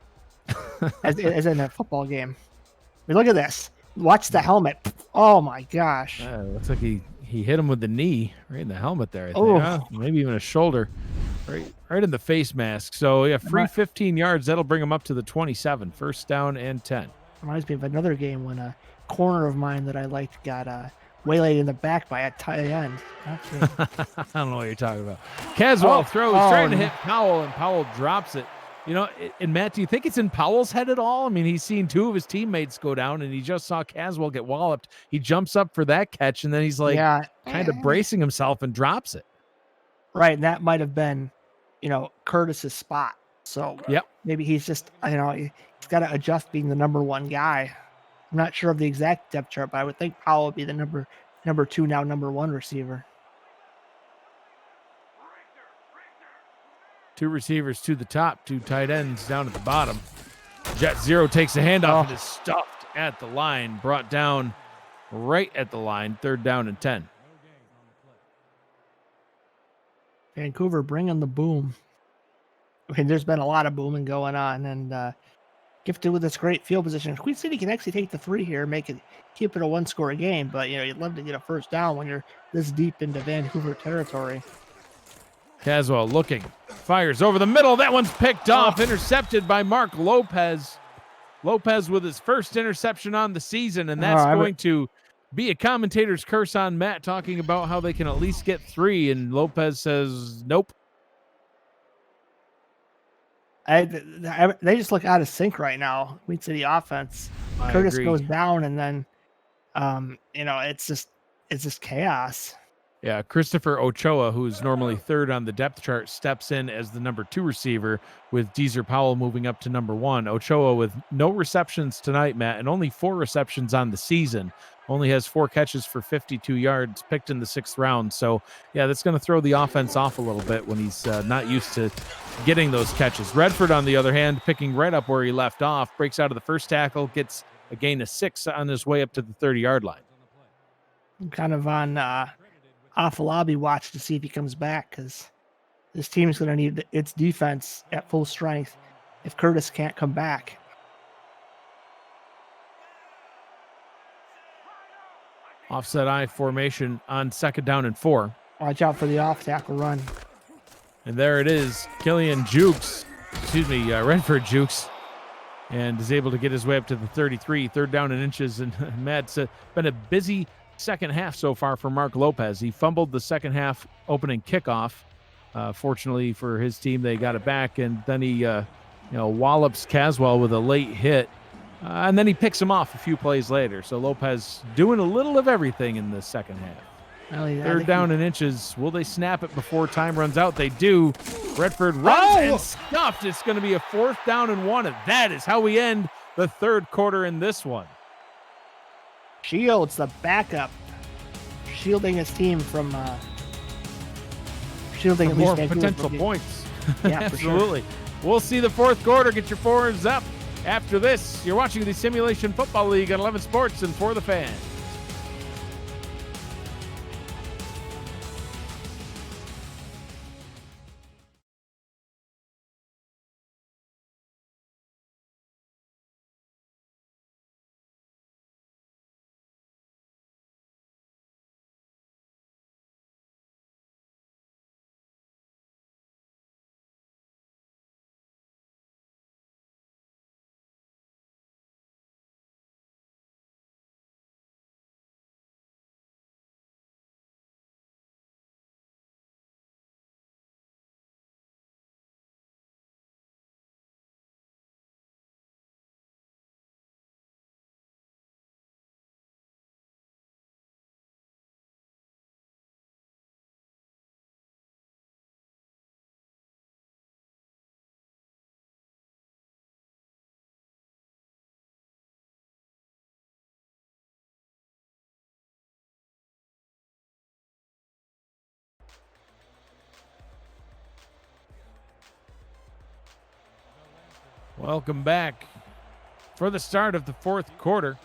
as in a football game. I mean, look at this. Watch the helmet. Oh, my gosh. Looks like he hit him with the knee right in the helmet there. I think. Maybe even a shoulder. Right in the face mask. So, yeah, free 15 yards. That'll bring him up to the 27. First down and 10. Reminds me of another game when a corner of mine that I liked got waylaid in the back by a tight end. I don't know what you're talking about. Caswell throws, trying to hit Powell, and Powell drops it. You know, and Matt, do you think it's in Powell's head at all? I mean, he's seen two of his teammates go down, and he just saw Caswell get walloped. He jumps up for that catch, and then he's like kind of bracing himself and drops it. Right, and that might have been, Curtis's spot. So maybe he's just, he's got to adjust being the number one guy. I'm not sure of the exact depth chart, but I would think Powell would be the number two, now number one receiver. Two receivers to the top, two tight ends down at the bottom. Jet Zero takes a handoff and is stuffed at the line, brought down right at the line, third down and 10. Vancouver bringing the boom. I mean, there's been a lot of booming going on, and gifted with this great field position. Queen City can actually take the 3 here, keep it a 1-score game, but you'd love to get a first down when you're this deep into Vancouver territory. Caswell looking, fires over the middle. That one's picked off, intercepted by Mark Lopez. Lopez with his first interception on the season, and that's going to be a commentator's curse on Matt, talking about how they can at least get 3, and Lopez says nope. They just look out of sync right now. Queen City offense. Curtis goes down, and then it's just chaos. Yeah, Christopher Ochoa, who's normally third on the depth chart, steps in as the number 2 receiver, with Deezer Powell moving up to number 1. Ochoa with no receptions tonight, Matt, and only 4 receptions on the season. Only has 4 catches for 52 yards, picked in the 6th round. So, yeah, that's going to throw the offense off a little bit when he's not used to getting those catches. Redford, on the other hand, picking right up where he left off, breaks out of the first tackle, gets a gain of 6 on his way up to the 30-yard line. I'm kind of on Afalabi watch to see if he comes back, because this team is going to need its defense at full strength if Curtis can't come back. Offset I formation on second down and 4. Watch out for the off tackle run. And there it is. Redford jukes, and is able to get his way up to the 33, third down and inches. And Matt's been a busy second half so far for Mark Lopez. He fumbled the second half opening kickoff. Fortunately for his team, they got it back, and then he wallops Caswell with a late hit. And then he picks him off a few plays later. So Lopez doing a little of everything in the second half. Third down and inches. Will they snap it before time runs out? They do. Redford runs and stuffed. It's going to be a 4th down and 1, and that is how we end the 3rd quarter in this one. Shields, the backup, shielding his team from shielding more at least potential points. Yeah, absolutely. For sure. We'll see the 4th quarter. Get your fours up. After this, you're watching the Simulation Football League on 11 Sports and For the Fans. Welcome back for the start of the 4th quarter.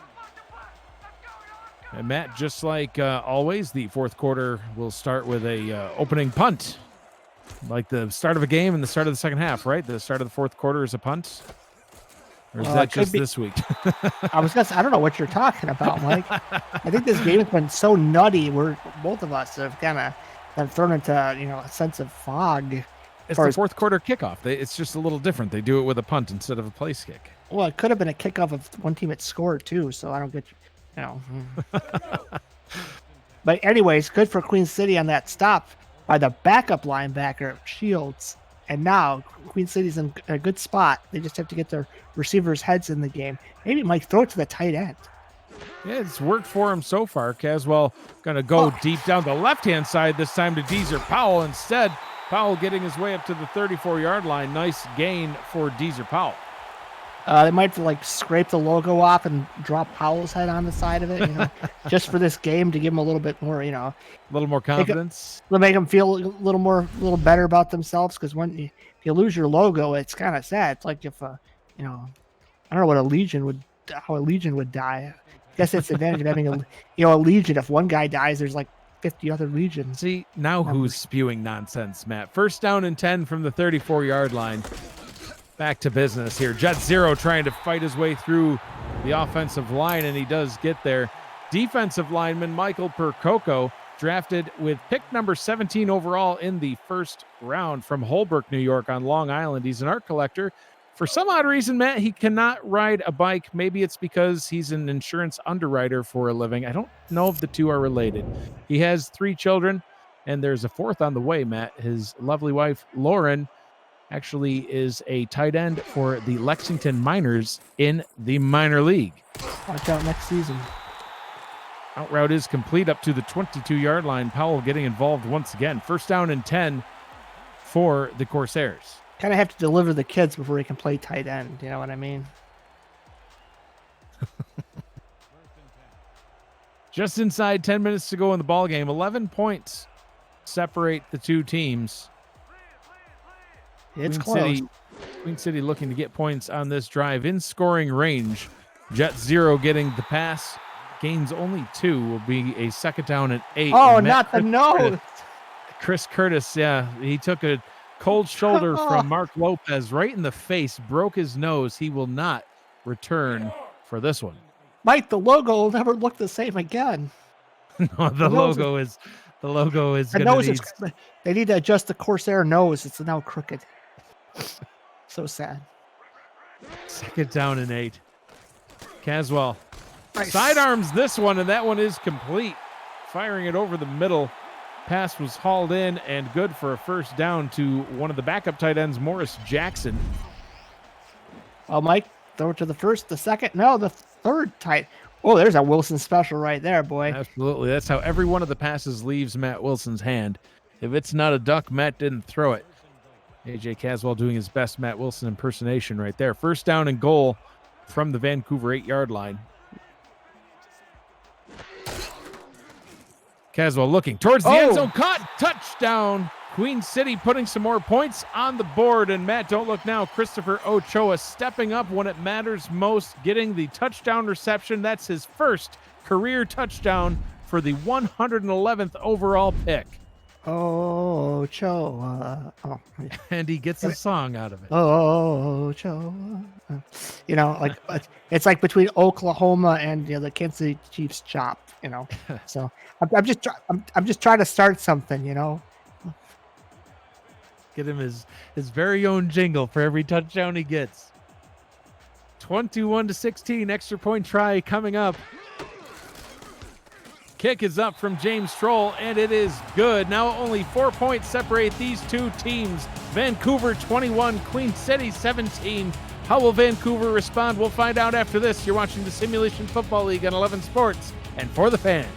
And Matt, just like always, the 4th quarter will start with a opening punt, like the start of a game and the start of the 2nd half, right? The start of the 4th quarter is a punt, or is that just this week? I don't know what you're talking about, Mike. I think this game has been so nutty. We're both of us have kind of thrown into a sense of fog. It's the 4th quarter kickoff. It's just a little different. They do it with a punt instead of a place kick. Well, it could have been a kickoff if one team had scored too. So I don't get, But anyways, good for Queen City on that stop by the backup linebacker Shields. And now Queen City's in a good spot. They just have to get their receivers' heads in the game. Maybe Mike throw it to the tight end. Yeah, it's worked for him so far. Caswell going to go deep down the left-hand side this time to Deezer Powell instead. Powell getting his way up to the 34-yard line. Nice gain for Deezer Powell. They might scrape the logo off and drop Powell's head on the side of it, just for this game to give them a little bit more, a little more confidence. It'll make them feel a little better about themselves. Because if you lose your logo, it's kind of sad. It's like if I don't know how a legion would die. I guess it's the advantage of having a legion. If one guy dies, there's 50 other legions. See, now who's spewing nonsense, Matt? 1st down and 10 from the 34-yard line. Back to business here. Jet Zero trying to fight his way through the offensive line, and he does get there. Defensive lineman Michael Percoco, drafted with pick number 17 overall in the 1st round from Holbrook, New York on Long Island. He's an art collector. For some odd reason, Matt, he cannot ride a bike. Maybe it's because he's an insurance underwriter for a living. I don't know if the two are related. He has 3 children, and there's a 4th on the way, Matt. His lovely wife, Lauren, actually is a tight end for the Lexington Miners in the minor league. Watch out next season. Out route is complete up to the 22-yard line. Powell getting involved once again. 1st down and 10 for the Corsairs. Kind of have to deliver the kids before he can play tight end. You know what I mean? Just inside 10 minutes to go in the ball game. 11 points separate the two teams. It's close. Queen City looking to get points on this drive in scoring range. Jet Zero getting the pass. Gains only 2. Will be a 2nd down and 8. Oh, not the nose. Chris Curtis, yeah. He took a cold shoulder from Mark Lopez right in the face, broke his nose. He will not return for this one. Mike, the logo will never look the same again. No, the logo is going to need... They need to adjust the Corsair nose. It's now crooked. So sad. 2nd down and 8. Caswell sidearms this one, and that one is complete. Firing it over the middle. Pass was hauled in and good for a 1st down to one of the backup tight ends, Morris Jackson. Oh, Mike, throw it to the 1st, the 2nd. No, the 3rd tight. Oh, there's a Wilson special right there, boy. Absolutely. That's how every one of the passes leaves Matt Wilson's hand. If it's not a duck, Matt didn't throw it. AJ Caswell doing his best Matt Wilson impersonation right there. First down and goal from the Vancouver 8-yard line. Caswell looking towards the end zone. Caught. Touchdown. Queen City putting some more points on the board. And Matt, don't look now. Christopher Ochoa stepping up when it matters most, getting the touchdown reception. That's his first career touchdown for the 111th overall pick. Ochoa. Oh, And he gets a song out of it. Ochoa. You know, like it's like between Oklahoma and the Kansas City Chiefs chop. You know, so I'm just trying to start something. You know. Get him his very own jingle for every touchdown he gets. 21-16, extra point try coming up. Kick is up from James Stroll, and it is good. Now only 4 points separate these two teams. Vancouver 21, Queen City 17. How will Vancouver respond? We'll find out after this. You're watching the Simulation Football League on 11 Sports and For the Fans.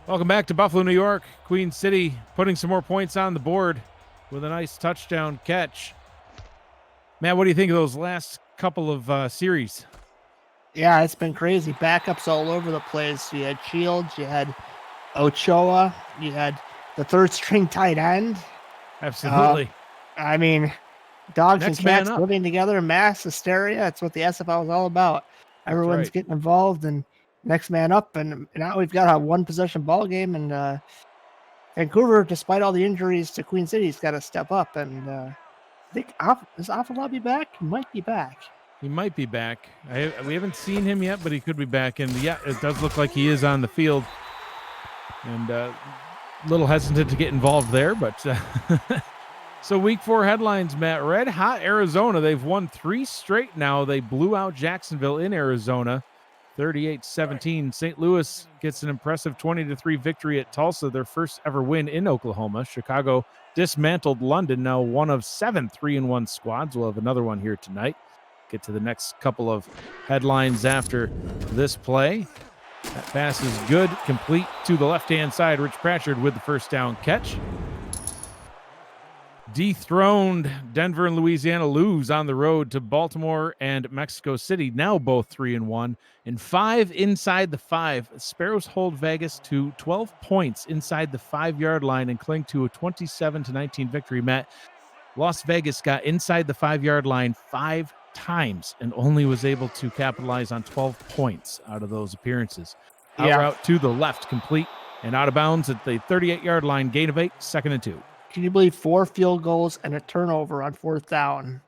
Welcome back to Buffalo, New York. Queen City putting some more points on the board with a nice touchdown catch. Matt, what do you think of those last couple of series? Yeah, it's been crazy. Backups all over the place. You had Shields, you had Ochoa, you had the third string tight end. Absolutely. I mean, dogs Next and cats man up. living together, mass hysteria. That's what the SFL is all about. Everyone's right. getting involved and next man up. And now we've got a one possession ball game. And Vancouver, despite all the injuries to Queen City, has got to step up. And I think is Afallah back? He might be back. He might be back. We haven't seen him yet, but he could be back. And yeah, it does look like he is on the field. And a little hesitant to get involved there, but so week 4 headlines, Matt. Red hot Arizona. They've won 3 straight now. They blew out Jacksonville in Arizona, 38-17. St. Louis gets an impressive 20-3 victory at Tulsa, their first ever win in Oklahoma. Chicago dismantled London, now one of 7 3-1 squads. We'll have another one here tonight. Get to the next couple of headlines after this play. That pass is good, complete to the left-hand side. Rich Pratchard with the first down catch. Dethroned, Denver and Louisiana lose on the road to Baltimore and Mexico City, now both 3-1. And 5 inside the 5. Sparrows hold Vegas to 12 points inside the 5-yard line and cling to a 27-19 victory. Matt, Las Vegas got inside the 5-yard line 5 times and only was able to capitalize on 12 points out of those appearances. Out route to the left, complete and out of bounds at the 38-yard line, gain of 8, 2nd and 2. Can you believe 4 field goals and a turnover on 4th down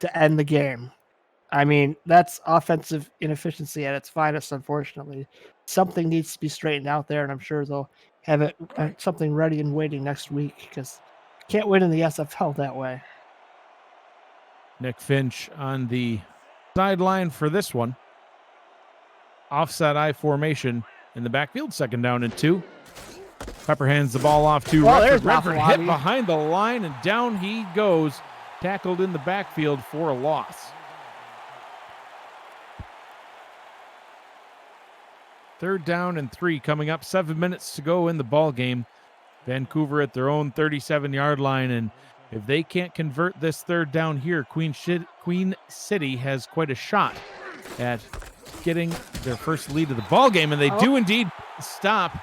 to end the game? I mean, that's offensive inefficiency at its finest, unfortunately. Something needs to be straightened out there, and I'm sure they'll have it something ready and waiting next week because you can't win in the SFL that way. Nick Finch on the sideline for this one. Offside I formation in the backfield, 2nd down and 2. Pepper hands the ball off to Redford. Redford hit behind the line, and down he goes, tackled in the backfield for a loss. Third down and 3 coming up. 7 minutes to go in the ball game. Vancouver at their own 37-yard line, and if they can't convert this third down here, Queen City has quite a shot at getting their first lead of the ball game, and they do indeed stop.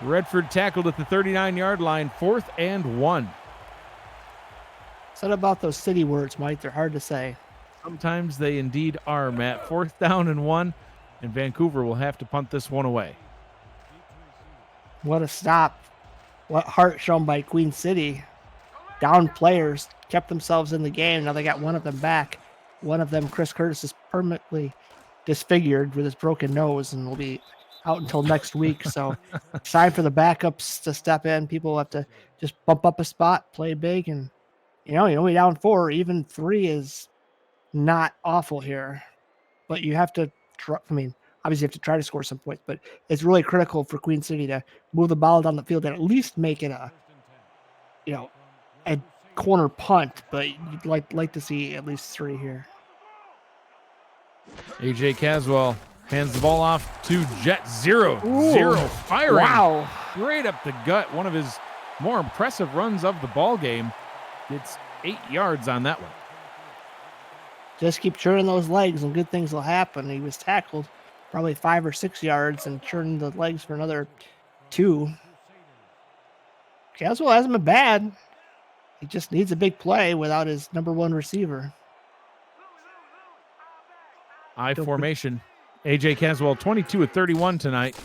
Redford tackled at the 39-yard line, 4th and 1. Said about those city words, Mike. They're hard to say. Sometimes they indeed are, Matt. 4th down and 1, and Vancouver will have to punt this one away. What a stop. What heart shown by Queen City. Down players kept themselves in the game. Now they got one of them back. One of them, Chris Curtis, is permanently disfigured with his broken nose and will be out until next week. So it's time for the backups to step in. People will have to just bump up a spot, play big, and you're only down 4. Even 3 is not awful here. But you have to try, obviously you have to try to score some points, but it's really critical for Queen City to move the ball down the field and at least make it a corner punt, but you'd like to see at least 3 here. AJ Caswell hands the ball off to Jet Zero. Ooh, Zero firing. Wow. Right up the gut. One of his more impressive runs of the ball game. Gets 8 yards on that one. Just keep churning those legs and good things will happen. He was tackled probably 5 or 6 yards and churning the legs for another 2. Caswell hasn't been bad. He just needs a big play without his number 1 receiver. I formation. AJ Caswell, 22 of 31 tonight.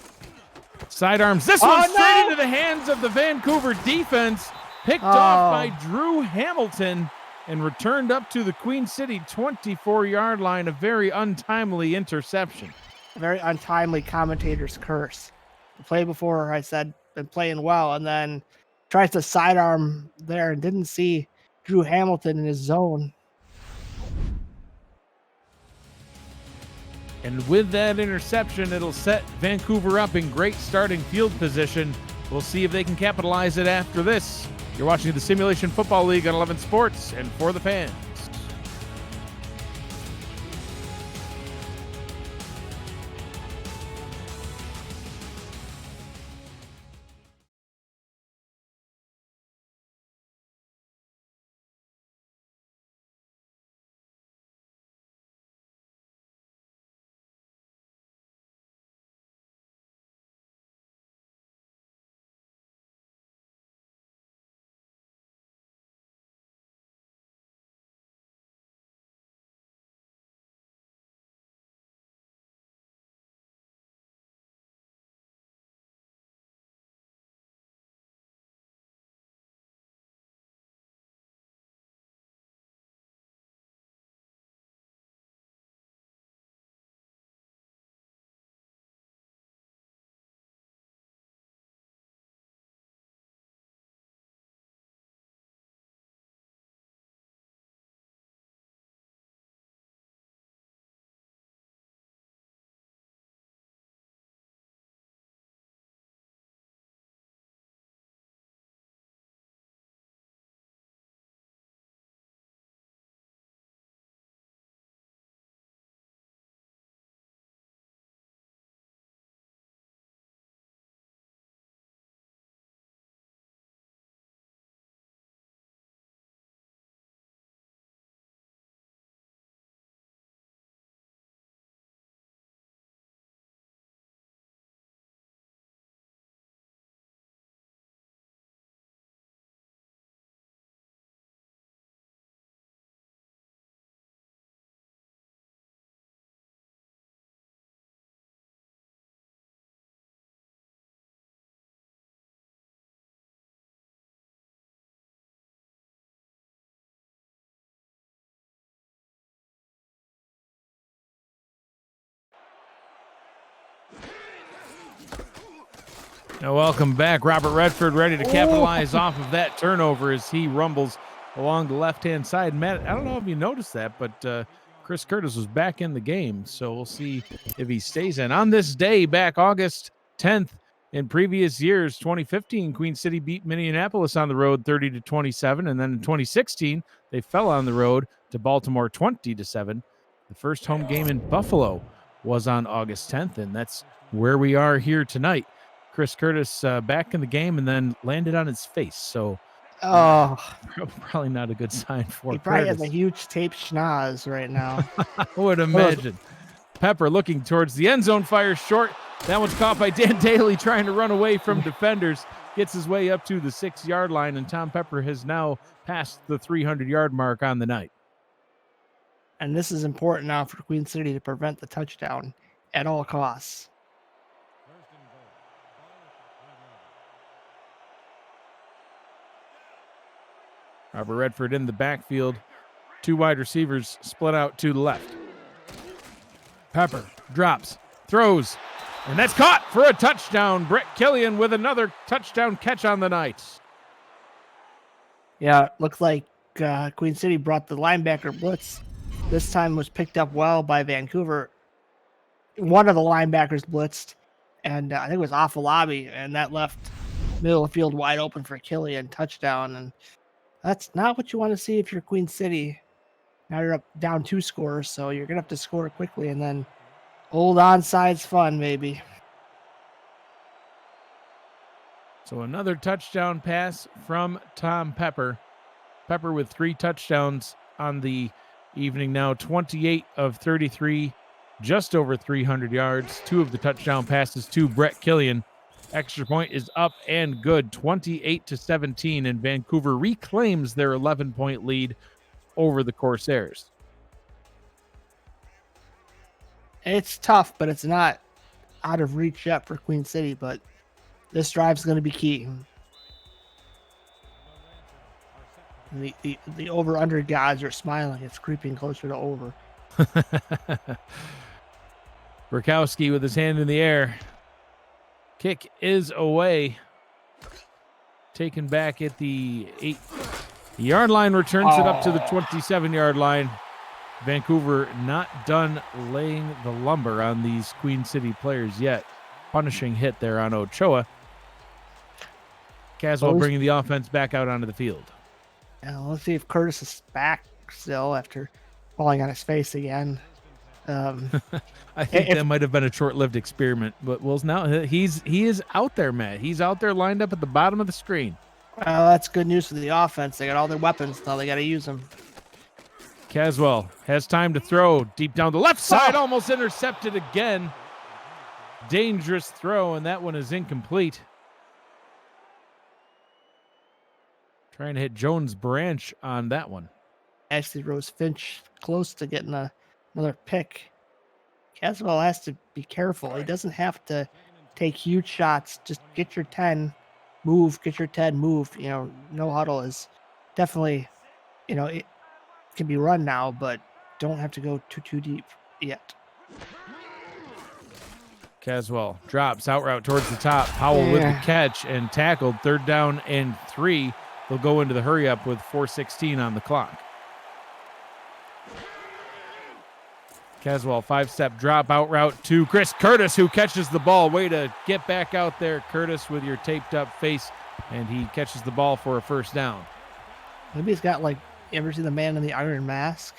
Sidearms. This one straight into the hands of the Vancouver defense. Picked off by Drew Hamilton and returned up to the Queen City 24-yard line. A very untimely interception. A very untimely commentator's curse. The play before I said been playing well, and then tries to sidearm there and didn't see Drew Hamilton in his zone. And with that interception, it'll set Vancouver up in great starting field position. We'll see if they can capitalize it after this. You're watching the Simulation Football League on 11 Sports and For the Fans. Now, welcome back. Robert Redford ready to capitalize off of that turnover as he rumbles along the left-hand side. Matt, I don't know if you noticed that, but Chris Curtis was back in the game, so we'll see if he stays in. On this day, back August 10th, in previous years, 2015, Queen City beat Minneapolis on the road 30-27, and then in 2016, they fell on the road to Baltimore 20-7. The first home game in Buffalo was on August 10th, and that's where we are here tonight. Chris Curtis back in the game and then landed on his face. So probably not a good sign for he probably Curtis. has a huge tape schnoz right now. I would imagine. Pepper looking towards the end zone, fires short. That one's caught by Dan Daly trying to run away from defenders. Gets his way up to the 6-yard line, and Tom Pepper has now passed the 300-yard mark on the night. And this is important now for Queen City to prevent the touchdown at all costs. Robert Redford in the backfield. 2 wide receivers split out to the left. Pepper drops, throws, and that's caught for a touchdown. Brett Killian with another touchdown catch on the night. Yeah, looks like Queen City brought the linebacker blitz. This time was picked up well by Vancouver. One of the linebackers blitzed, and I think it was Afalabi, and that left middle of the field wide open for Killian touchdown. And that's not what you want to see if you're Queen City. Now you're up down 2 scores, so you're going to have to score quickly, and then old onside fun, maybe. So another touchdown pass from Tom Pepper. Pepper with 3 touchdowns on the evening now, 28 of 33, just over 300 yards. 2 of the touchdown passes to Brett Killian. Extra point is up and good, 28-17, and Vancouver reclaims their 11-point lead over the Corsairs. It's tough, but it's not out of reach yet for Queen City, but this drive's going to be key. The over-under gods are smiling. It's creeping closer to over. Burkowski with his hand in the air. Kick is away. Taken back at the 8-yard line, returns it up to the 27-yard line. Vancouver not done laying the lumber on these Queen City players yet. Punishing hit there on Ochoa. Caswell bringing the offense back out onto the field. Let's see if Curtis is back still after falling on his face again. I think that might have been a short-lived experiment, but Will's now he is out there, Matt. He's out there lined up at the bottom of the screen. That's good news for the offense. They got all their weapons now. They got to use them. Caswell has time to throw deep down the left side, almost intercepted again. Dangerous throw, and that one is incomplete. Trying to hit Jones Branch on that one. Actually, Rose Finch close to getting another pick. Caswell has to be careful. He doesn't have to take huge shots. Just get your 10, move, get your 10, move. No huddle is definitely, it can be run now, but don't have to go too deep yet. Caswell drops out route towards the top. Powell with the catch and tackled. 3rd down and 3. They'll go into the hurry up with 4:16 on the clock. Caswell 5-step drop out route to Chris Curtis, who catches the ball. Way to get back out there, Curtis, with your taped up face, and he catches the ball for a 1st down. Maybe he's got you ever see the man in the iron mask?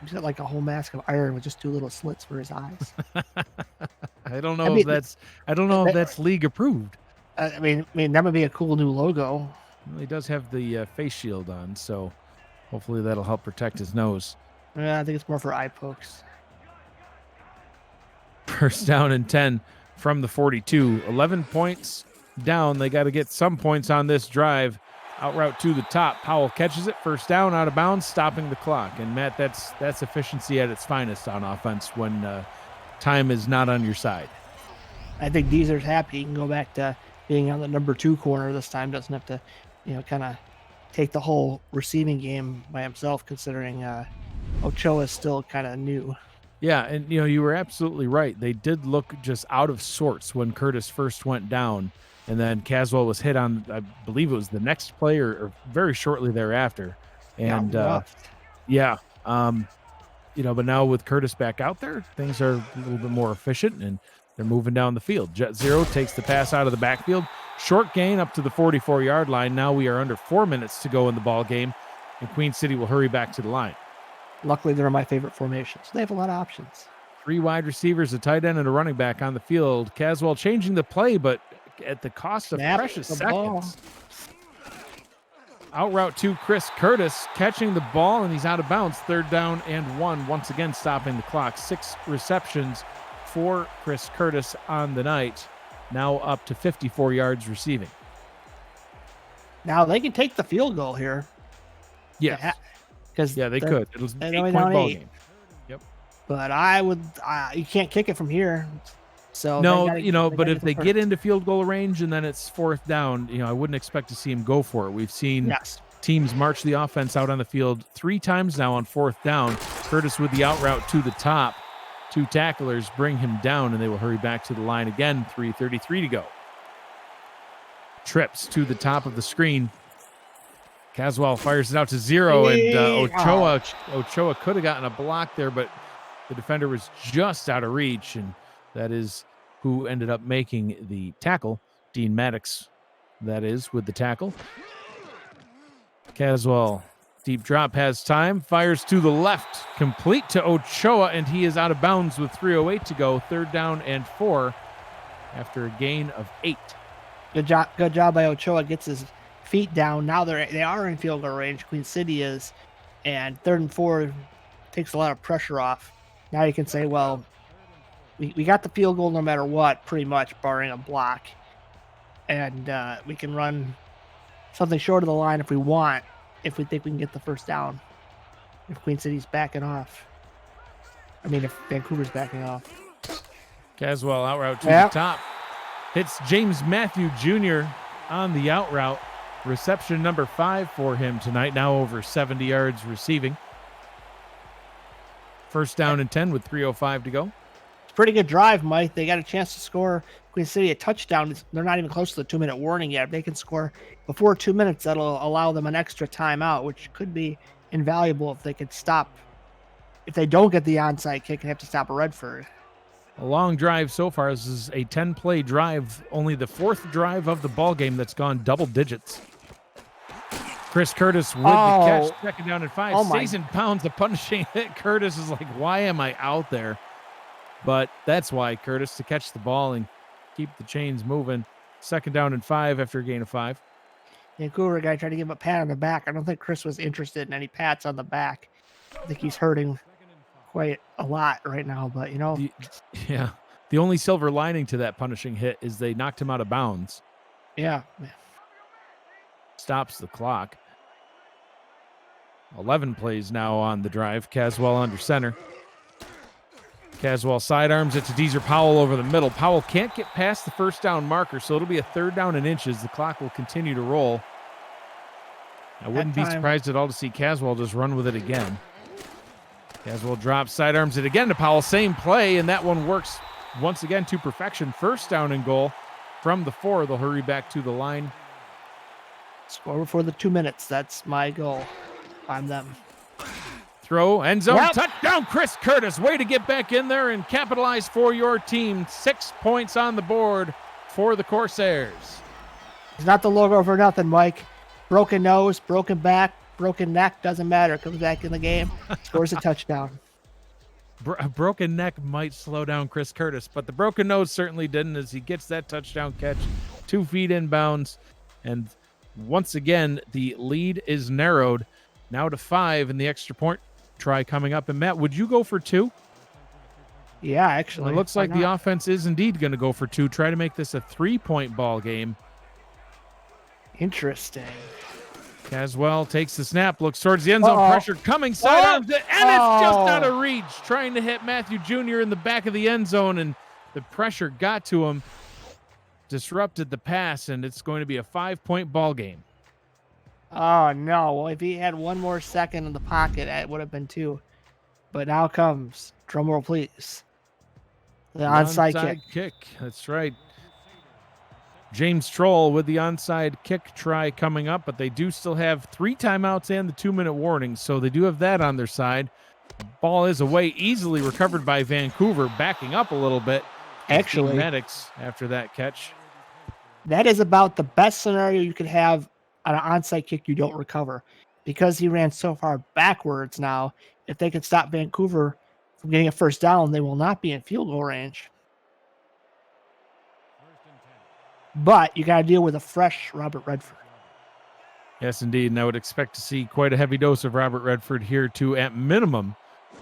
He's got a whole mask of iron with just 2 little slits for his eyes. I don't know if that's league approved. I mean that would be a cool new logo. Well, he does have the face shield on, so hopefully that'll help protect his nose. Yeah, I think it's more for eye pokes. 1st down and 10 from the 42. 11 points down. They got to get some points on this drive. Out route to the top. Powell catches it. 1st down, out of bounds, stopping the clock. And Matt, that's efficiency at its finest on offense when time is not on your side. I think Deezer's happy. He can go back to being on the number 2 corner this time. Doesn't have to, kind of take the whole receiving game by himself, considering Ochoa is still kind of new. Yeah, and you were absolutely right. They did look just out of sorts when Curtis first went down, and then Caswell was hit on, I believe it was the next play or very shortly thereafter. And but now with Curtis back out there, things are a little bit more efficient, and they're moving down the field. Jet Zero takes the pass out of the backfield. Short gain up to the 44-yard line. Now we are under 4 minutes to go in the ball game, and Queen City will hurry back to the line. Luckily, they're my favorite formations. They have a lot of options. 3 wide receivers, a tight end, and a running back on the field. Caswell changing the play, but at the cost of precious seconds. Out route to Chris Curtis, catching the ball, and he's out of bounds. 3rd down and 1, once again stopping the clock. 6 receptions for Chris Curtis on the night, now up to 54 yards receiving. Now they can take the field goal here. Yes. Because Yeah, they could. It was an they're only 8-point down ball 8. game. Yep. But I would, you can't kick it from here. So No, they gotta but if the they first. get into field goal range and then it's 4th down, I wouldn't expect to see him go for it. We've seen Yes. teams march the offense out on the field 3 times now on 4th down. Curtis with the out route to the top. 2 tacklers bring him down, and they will hurry back to the line again. 3:33 to go. Trips to the top of the screen. Caswell fires it out to 0, and Ochoa could have gotten a block there, but the defender was just out of reach, and that is who ended up making the tackle. Dean Maddox, that is, with the tackle. Caswell, deep drop, has time, fires to the left, complete to Ochoa, and he is out of bounds with 3:08 to go. 3rd down and 4 after a gain of 8. Good job by Ochoa. Gets his feet down. Now they are in field goal range. Queen City is, and 3rd and 4 takes a lot of pressure off. Now you can say, well, we got the field goal no matter what, pretty much, barring a block, and we can run something short of the line if we want, if we think we can get the 1st down. If Queen City's backing off, if Vancouver's backing off. Caswell out route to the top. Hits James Matthew Jr. on the out route. Reception number 5 for him tonight, now over 70 yards receiving. 1st down and 10 with 3:05 to go. It's a pretty good drive, Mike. They got a chance to score Queen City a touchdown. They're not even close to the 2-minute warning yet. If they can score before 2 minutes, that'll allow them an extra timeout, which could be invaluable if they could stop. If they don't get the onside kick and have to stop Redford. A long drive so far. This is a 10-play drive, only the 4th drive of the ball game that's gone double digits. Chris Curtis with the catch, 2nd down and 5. Stays in bounds, the punishing hit. Curtis is like, why am I out there? But that's why, Curtis, to catch the ball and keep the chains moving. 2nd down and 5 after a gain of 5. Vancouver guy tried to give him a pat on the back. I don't think Chris was interested in any pats on the back. I think he's hurting quite a lot right now, but the only silver lining to that punishing hit is they knocked him out of bounds. Yeah. Stops the clock. 11 plays now on the drive. Caswell under center. Caswell sidearms it to Deezer Powell over the middle. Powell can't get past the 1st down marker, so it'll be a 3rd down and inches. The clock will continue to roll. I wouldn't be surprised at all to see Caswell just run with it again. Caswell drops, sidearms it again to Powell. Same play, and that one works once again to perfection. 1st down and goal from the 4. They'll hurry back to the line. Score before the 2 minutes. That's my goal on them. Throw, end zone, touchdown, Chris Curtis. Way to get back in there and capitalize for your team. 6 points on the board for the Corsairs. It's not the logo for nothing, Mike. Broken nose, broken back, broken neck, doesn't matter. Comes back in the game, scores a touchdown. A broken neck might slow down Chris Curtis, but the broken nose certainly didn't, as he gets that touchdown catch 2 feet inbounds. And once again, the lead is narrowed now to 5 in the extra point try coming up. And Matt, would you go for 2? Yeah, actually. Well, it looks like the offense is indeed going to go for 2. Try to make this a 3-point ball game. Interesting. Caswell takes the snap, looks towards the end zone, pressure coming, sidearms it, and it's just out of reach. Trying to hit Matthew Jr. in the back of the end zone, and the pressure got to him, disrupted the pass, and it's going to be a 5-point ball game. Oh, no. Well, if he had 1 more second in the pocket, it would have been 2. But now comes, drum roll please, the onside kick. That's right. James Troll with the onside kick try coming up, but they do still have 3 timeouts and the 2-minute warning, so they do have that on their side. Ball is away, easily recovered by Vancouver, backing up a little bit. Actually, Maddox after that catch. That is about the best scenario you could have on an onside kick you don't recover, because he ran so far backwards. Now, if they could stop Vancouver from getting a 1st down, they will not be in field goal range. But you got to deal with a fresh Robert Redford. Yes, indeed. And I would expect to see quite a heavy dose of Robert Redford here to, at minimum,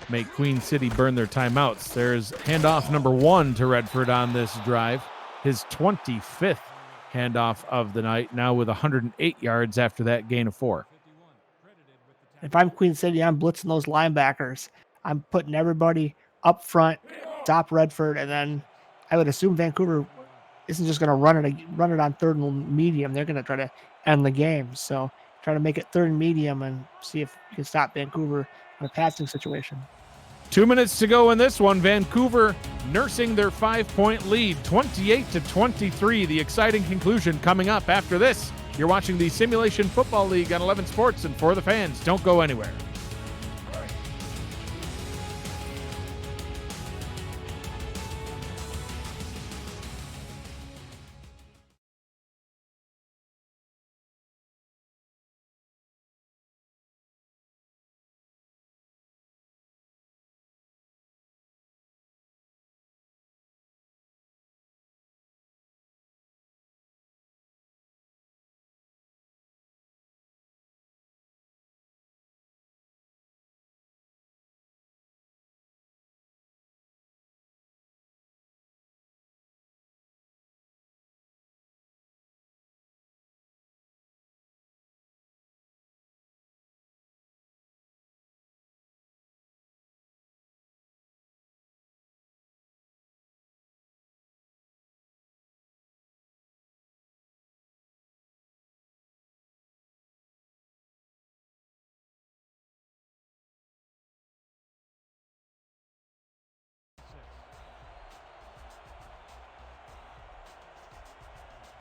make Queen City burn their timeouts. There's handoff number 1 to Redford on this drive, his 25th handoff of the night, now with 108 yards after that gain of 4. If I'm Queen City, I'm blitzing those linebackers. I'm putting everybody up front, stop Redford, and then I would assume Vancouver isn't just going to run it on third and medium. They're going to try to end the game. So try to make it third and medium and see if you can stop Vancouver in a passing situation. 2 minutes to go in this one. Vancouver nursing their 5-point lead, 28-23. The exciting conclusion coming up after this. You're watching the Simulation Football League on 11 Sports and For the Fans. Don't go anywhere.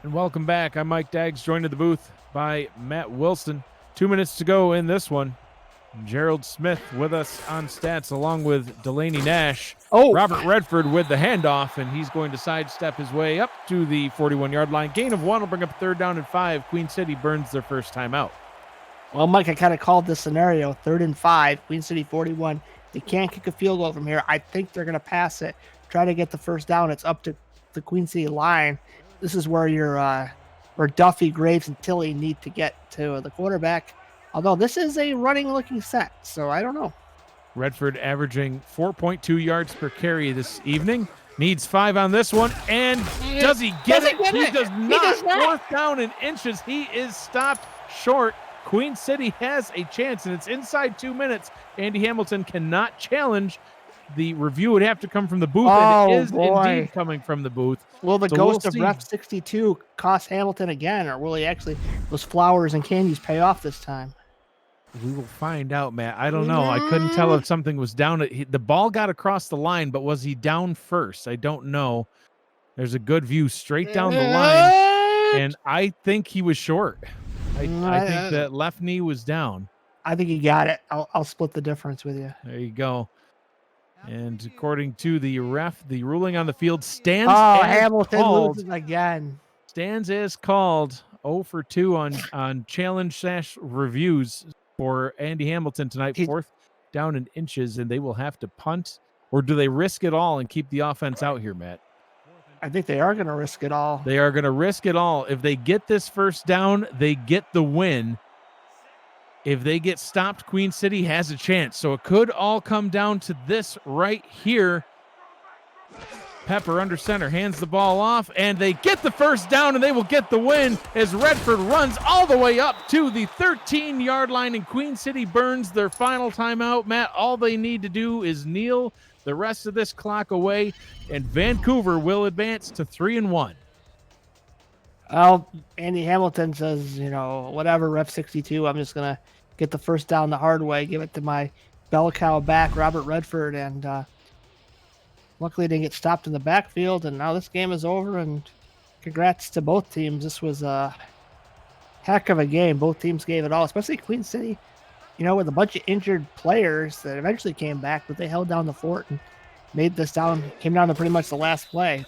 And welcome back. I'm Mike Daggs, joined in the booth by Matt Wilson. 2 minutes to go in this one. Gerald Smith with us on stats along with Delaney Nash. Oh, Robert Redford with the handoff, and he's going to sidestep his way up to the 41-yard line. Gain of 1 will bring up 3rd down and 5. Queen City burns their first time out. well, Mike, I kind of called this scenario 3rd and 5, Queen City 41. They can't kick a field goal from here. I think they're going to pass it, try to get the first down. It's up to the Queen City line. This is where where Duffy, Graves, and Tilley need to get to the quarterback. Although this is a running-looking set, so I don't know. Redford averaging 4.2 yards per carry this evening. Needs 5 on this one, and does he get it? He does not. 4th down and inches. He is stopped short. Queen City has a chance, and it's inside 2 minutes. Andy Hamilton cannot challenge. The review would have to come from the booth, and it is indeed coming from the booth. Will the ghost of Ref 62 cost Hamilton again, or will he actually, those flowers and candies pay off this time? We will find out, Matt. I don't know. I couldn't tell if something was down. The ball got across the line, but was he down first? I don't know. There's a good view straight down the line, and I think he was short. I think that left knee was down. I think he got it. I'll split the difference with you. There you go. And according to the ref, the ruling on the field stands as Hamilton called. Loses again. Stands as called. 0 for 2 on challenge/reviews for Andy Hamilton tonight. 4th down in inches, and they will have to punt. Or do they risk it all and keep the offense out here, Matt? I think they are going to risk it all. They are going to risk it all. If they get this first down, they get the win. If they get stopped, Queen City has a chance. So it could all come down to this right here. Pepper under center, hands the ball off, and they get the first down, and they will get the win as Redford runs all the way up to the 13-yard line, and Queen City burns their final timeout. Matt, all they need to do is kneel the rest of this clock away, and Vancouver will advance to 3-1. Well, Andy Hamilton says, whatever, Ref 62, I'm just going to get the first down the hard way, give it to my bell cow back, Robert Redford, and luckily they didn't get stopped in the backfield, and now this game is over, and congrats to both teams. This was a heck of a game. Both teams gave it all, especially Queen City, with a bunch of injured players that eventually came back, but they held down the fort and made this came down to pretty much the last play.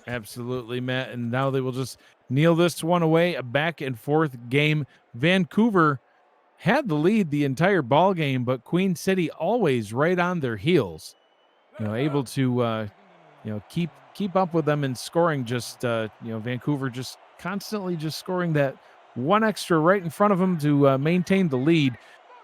Absolutely, Matt, and now they will just kneel this one away, a back and forth game. Vancouver had the lead the entire ball game, but Queen City always right on their heels, able to, keep up with them in scoring. Just, Vancouver just constantly just scoring that one extra right in front of them to maintain the lead.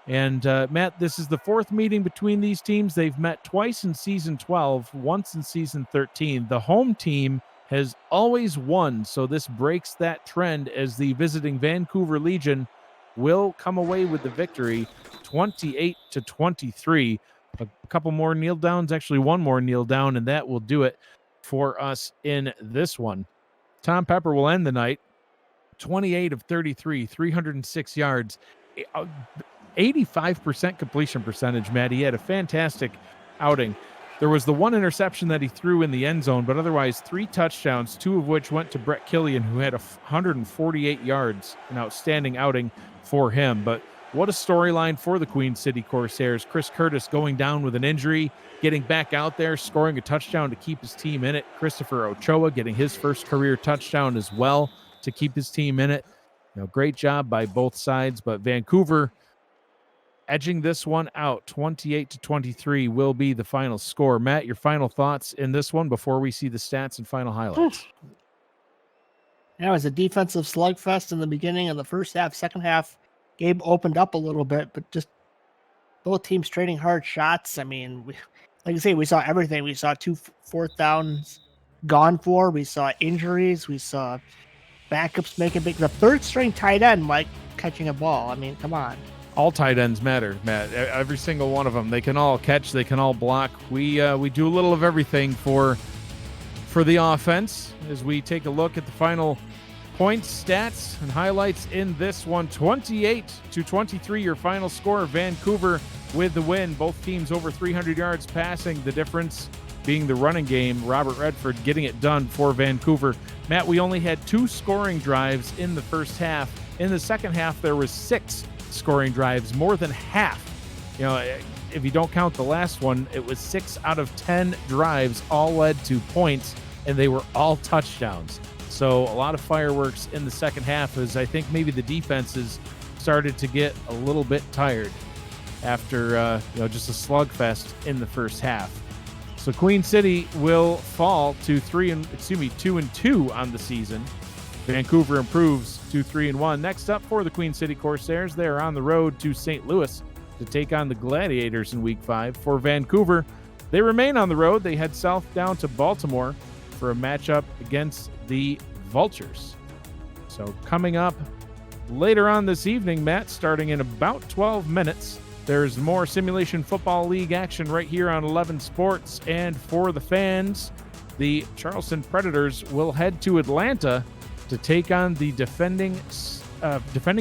And Matt, this is the fourth meeting between these teams. They've met twice in season 12, once in season 13. The home team has always won, so this breaks that trend as the visiting Vancouver Legion will come away with the victory, 28-23. A couple more kneel downs, actually one more kneel down, and that will do it for us in this one. Tom Pepper will end the night, 28 of 33, 306 yards, 85% completion percentage, Matt. He had a fantastic outing. There was the one interception that he threw in the end zone, but otherwise 3 touchdowns, 2 of which went to Brett Killian, who had 148 yards, an outstanding outing for him. But what a storyline for the Queen City Corsairs. Chris Curtis going down with an injury, getting back out there, scoring a touchdown to keep his team in it. Christopher Ochoa getting his first career touchdown as well to keep his team in it. Great job by both sides, but Vancouver edging this one out, 28-23 will be the final score. Matt, your final thoughts in this one before we see the stats and final highlights? It was a defensive slugfest in the beginning of the first half. Second half, game opened up a little bit, but just both teams trading hard shots. I mean, like I say, we saw everything. We saw 2 fourth downs gone for. We saw injuries. We saw backups making big. The third string tight end, Mike, catching a ball. I mean, come on. All tight ends matter, Matt. Every single one of them. They can all catch. They can all block. We do a little of everything for the offense as we take a look at the final points, stats, and highlights in this one. 28-23, your final score. Vancouver with the win. Both teams over 300 yards passing. The difference being the running game. Robert Redford getting it done for Vancouver. Matt, we only had 2 scoring drives in the first half. In the second half, there was 6 scoring drives, more than half. If you don't count the last one, it was 6 out of 10 drives all led to points, and they were all touchdowns. So a lot of fireworks in the second half, as I think maybe the defenses started to get a little bit tired after just a slugfest in the first half. So Queen City will fall to 2-2 on the season. Vancouver improves to 3-1. Next up for the Queen City Corsairs, they are on the road to St. Louis to take on the Gladiators in Week 5. For Vancouver, they remain on the road. They head south down to Baltimore for a matchup against the Vultures. So coming up later on this evening, Matt, starting in about 12 minutes, there's more Simulation Football League action right here on 11 Sports. And for the fans, the Charleston Predators will head to Atlanta to take on the defending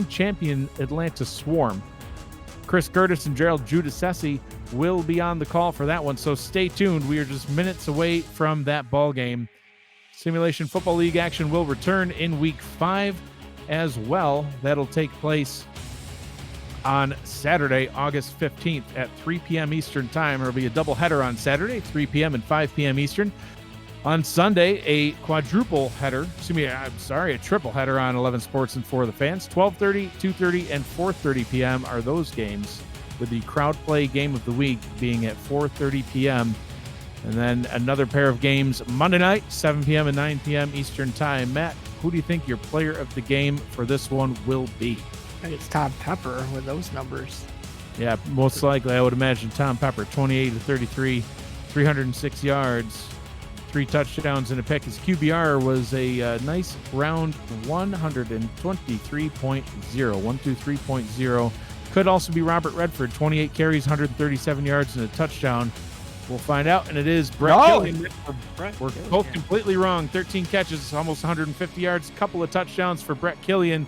champion Atlanta Swarm. Chris Curtis and Gerald Giudice will be on the call for that one, so stay tuned. We are just minutes away from that ball game. Simulation Football League action will return in Week 5 as well. That'll take place on Saturday, August 15th at 3 p.m. Eastern Time. There will be a doubleheader on Saturday, 3 p.m. and 5 p.m. Eastern. On Sunday, a triple header on 11 Sports and For the Fans. 12:30, 2:30, and 4:30 p.m. are those games, with the crowd play game of the week being at 4:30 p.m. And then another pair of games Monday night, 7 p.m. and 9 p.m. Eastern Time. Matt, who do you think your player of the game for this one will be? I think it's Tom Pepper with those numbers. Yeah, most likely, I would imagine Tom Pepper, 28-33, 306 yards. 3 touchdowns and a pick. His QBR was a nice round 123.0. Could also be Robert Redford, 28 carries, 137 yards, and a touchdown. We'll find out, and it is Brett Killian. We're both completely wrong. 13 catches, almost 150 yards, a couple of touchdowns for Brett Killian.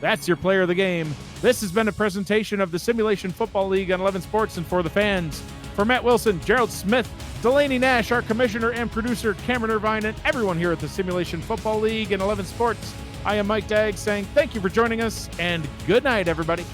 That's your player of the game. This has been a presentation of the Simulation Football League on 11 Sports and For the Fans. For Matt Wilson, Gerald Smith, Delaney Nash, our commissioner and producer, Cameron Irvine, and everyone here at the Simulation Football League and 11 Sports, I am Mike Dagg saying thank you for joining us, and good night, everybody.